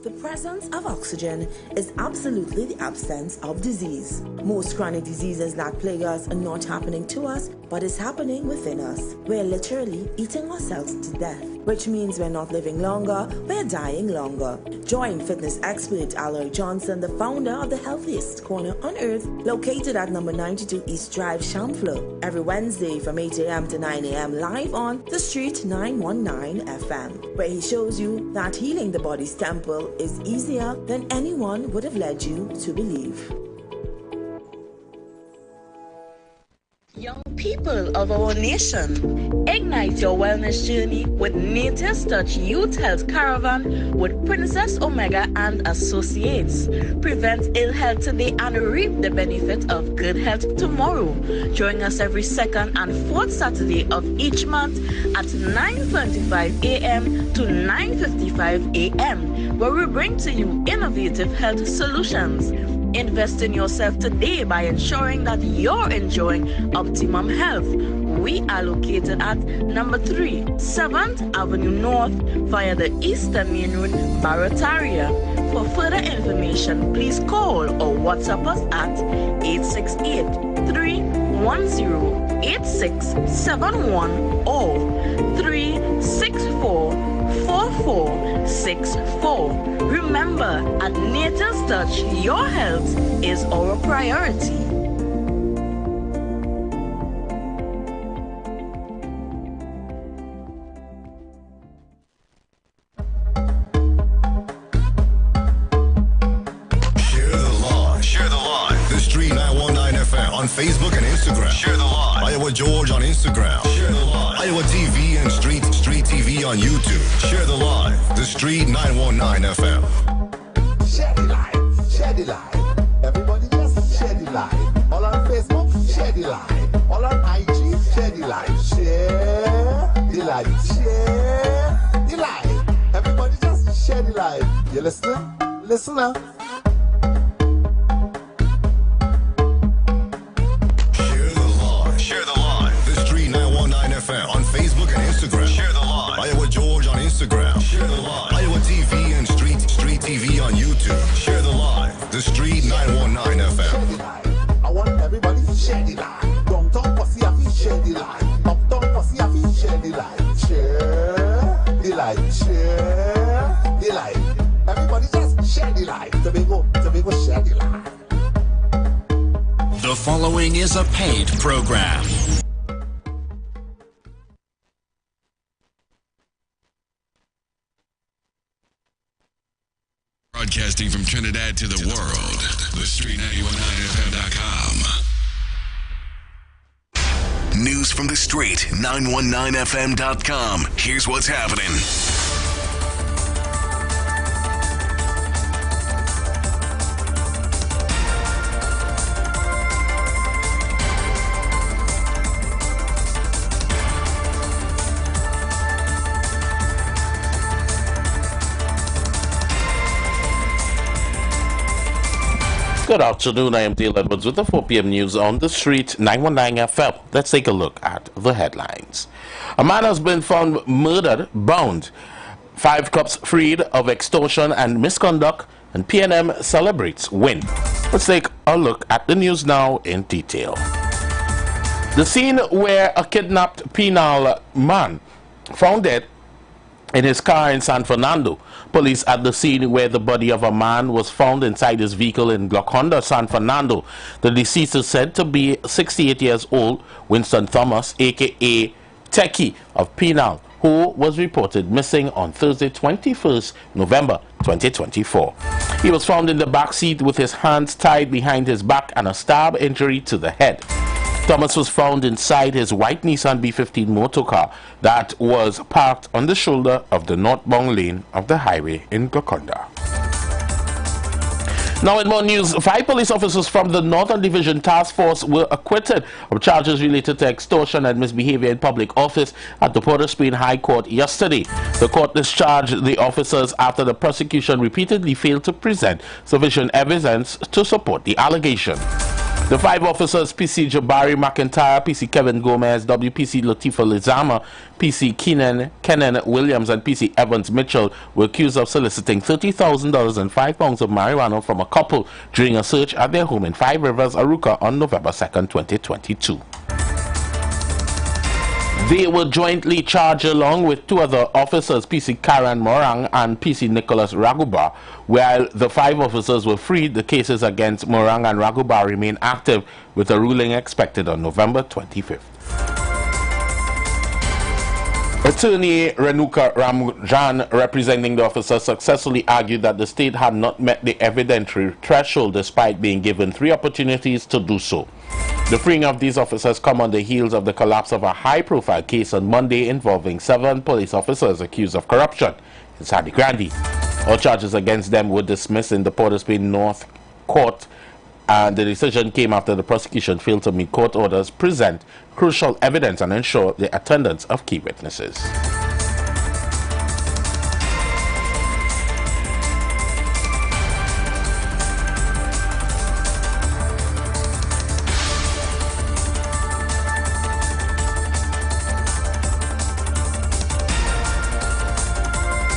The presence of oxygen is absolutely the absence of disease. Most chronic diseases that plague us are not happening to us, but is happening within us. We're literally eating ourselves to death, which means we're not living longer, we're dying longer. Join fitness expert Aloy Johnson, the founder of the healthiest corner on earth, located at number 92 East Drive, Chamfleur, every Wednesday from 8 a.m. to 9 a.m. live on The Street 919 FM, where he shows you that healing the body's temple is easier than anyone would have led you to believe. Young people of our nation, ignite your wellness journey with Nature's Touch Youth Health Caravan with Princess Omega and Associates. Prevent ill health today and reap the benefit of good health tomorrow. Join us every second and fourth Saturday of each month at 9:25 a.m. to 9:55 a.m., where we bring to you innovative health solutions. Invest in yourself today by ensuring that you're enjoying optimum health. We are located at number 3, 7th Avenue North via the Eastern Main Road, Barataria. For further information, please call or WhatsApp us at 868-310-8671 or 364-4464. Remember, at Nature's Touch, your health is our priority. Share the live. The Street 919 FM on Facebook and Instagram. Share the live. Iowa George on Instagram. Share the live. Iowa TV and Street TV on YouTube. Share the live. The Street 919 FM. Share the live. Share the live. Everybody just share the live. All on Facebook, share the live. All on IG, share the live. Share the live. Share the live. Everybody just share the live. You listening? Listen now. Share the live. The Street 919 FM on Facebook and Instagram. Share the live. Iowa George on Instagram. Share the live. Iowa TV and Street TV on YouTube. Share the live. The Street 919 FM. I want everybody to share the live. Don't talk pussy, I feel share the light, share the light. Everybody just share the light. Tobago, share the light. The following is a paid program. Broadcasting from Trinidad to the world. The Street 919FM.com. News from the street, 919FM.com. Here's what's happening. Good afternoon, I am Dale Edwards with the 4 p.m. news on the street 919 FM. Let's take a look at the headlines. A man has been found murdered, bound. 5 cops freed of extortion and misconduct, and PNM celebrates win. Let's take a look at the news now in detail. The scene where a kidnapped penal man found dead in his car in San Fernando. Police at the scene where the body of a man was found inside his vehicle in Gloucester, San Fernando. The deceased is said to be 68 years old, Winston Thomas, aka Techie of Penal, who was reported missing on Thursday, 21st November 2024. He was found in the back seat with his hands tied behind his back and a stab injury to the head. Thomas was found inside his white Nissan B15 motorcar that was parked on the shoulder of the northbound lane of the highway in Gloucester. Now in more news, 5 police officers from the Northern Division Task Force were acquitted of charges related to extortion and misbehavior in public office at the Port of Spain High Court yesterday. The court discharged the officers after the prosecution repeatedly failed to present sufficient evidence to support the allegation. The 5 officers, PC Jabari McIntyre, PC Kevin Gomez, WPC Latifa Lizama, PC Kenan Williams, and PC Evans Mitchell were accused of soliciting $30,000 and 5 pounds of marijuana from a couple during a search at their home in 5 Rivers, Aruca on November 2nd, 2022. They were jointly charged along with 2 other officers, PC Karen Morang and PC Nicholas Raguba. While the 5 officers were freed, the cases against Morang and Raguba remain active, with a ruling expected on November 25th. Attorney Renuka Ramjan, representing the officers, successfully argued that the state had not met the evidentiary threshold despite being given 3 opportunities to do so. The freeing of these officers come on the heels of the collapse of a high-profile case on Monday involving 7 police officers accused of corruption in Sadi Grande. All charges against them were dismissed in the Port of Spain North Court, and the decision came after the prosecution failed to meet court orders, present crucial evidence, and ensure the attendance of key witnesses.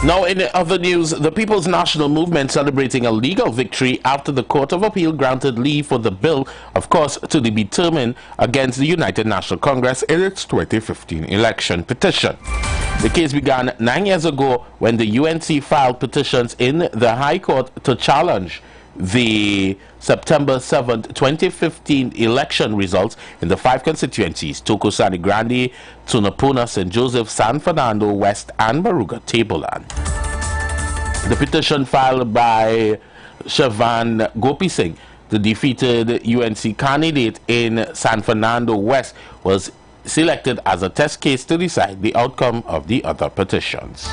Now, in other news, the People's National Movement celebrating a legal victory after the Court of Appeal granted leave for the bill, of course, to be determined against the United National Congress in its 2015 election petition. The case began 9 years ago when the UNC filed petitions in the High Court to challenge the September 7, 2015 election results in the 5 constituencies: Toko, Sadi Grande, Tunapuna, St. Joseph, San Fernando West, and Baruga Tableland. The petition filed by Shavan Gopi Singh, the defeated UNC candidate in San Fernando West, was selected as a test case to decide the outcome of the other petitions.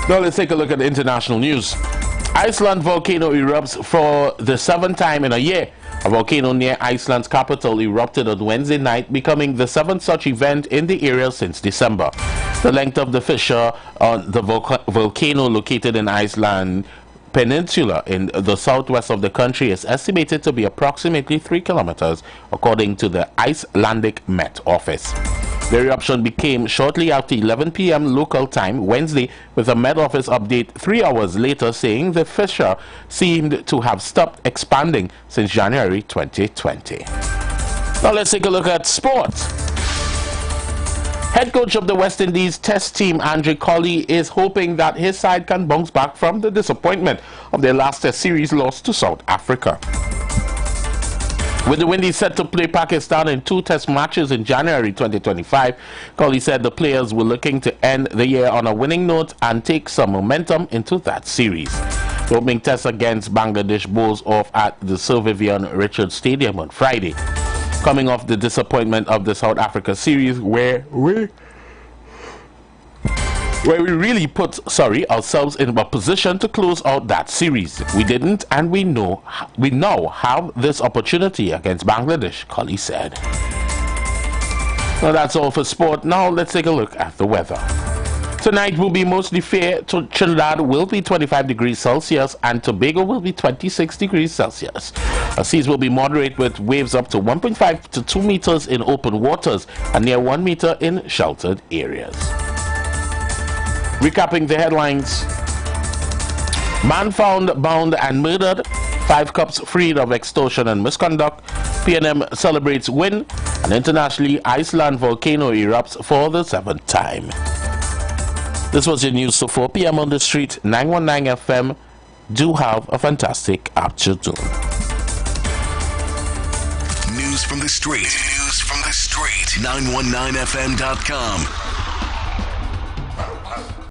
Now let's take a look at the international news. Iceland volcano erupts for the 7th time in a year. A volcano near Iceland's capital erupted on Wednesday night, becoming the 7th such event in the area since December. The length of the fissure on the volcano located in Iceland Peninsula in the southwest of the country is estimated to be approximately 3 kilometers, according to the Icelandic Met Office. The eruption became shortly after 11 p.m. local time Wednesday, with a Met Office update 3 hours later saying the fissure seemed to have stopped expanding since January 2020. Now let's take a look at sports. Head coach of the West Indies Test team, Andre Colley, is hoping that his side can bounce back from the disappointment of their last Test series loss to South Africa. With the Windies set to play Pakistan in 2 Test matches in January 2025, Colley said the players were looking to end the year on a winning note and take some momentum into that series. The opening test against Bangladesh bowls off at the Sir Vivian Richards Stadium on Friday, coming off the disappointment of the South Africa series where we really put ourselves in a position to close out that series. We didn't, and we now have this opportunity against Bangladesh, Colley said. Now that's all for sport. Now let's take a look at the weather. Tonight will be mostly fair. Trinidad will be 25 degrees Celsius and Tobago will be 26 degrees Celsius. Seas will be moderate with waves up to 1.5 to 2 meters in open waters and near 1 meter in sheltered areas. Recapping the headlines. Man found bound and murdered. 5 cops freed of extortion and misconduct. PNM celebrates win. And internationally, Iceland volcano erupts for the 7th time. This was your news. So 4 p.m. on the street, 919 FM. Do have a fantastic afternoon. News from the street. News from the street. 919fm.com.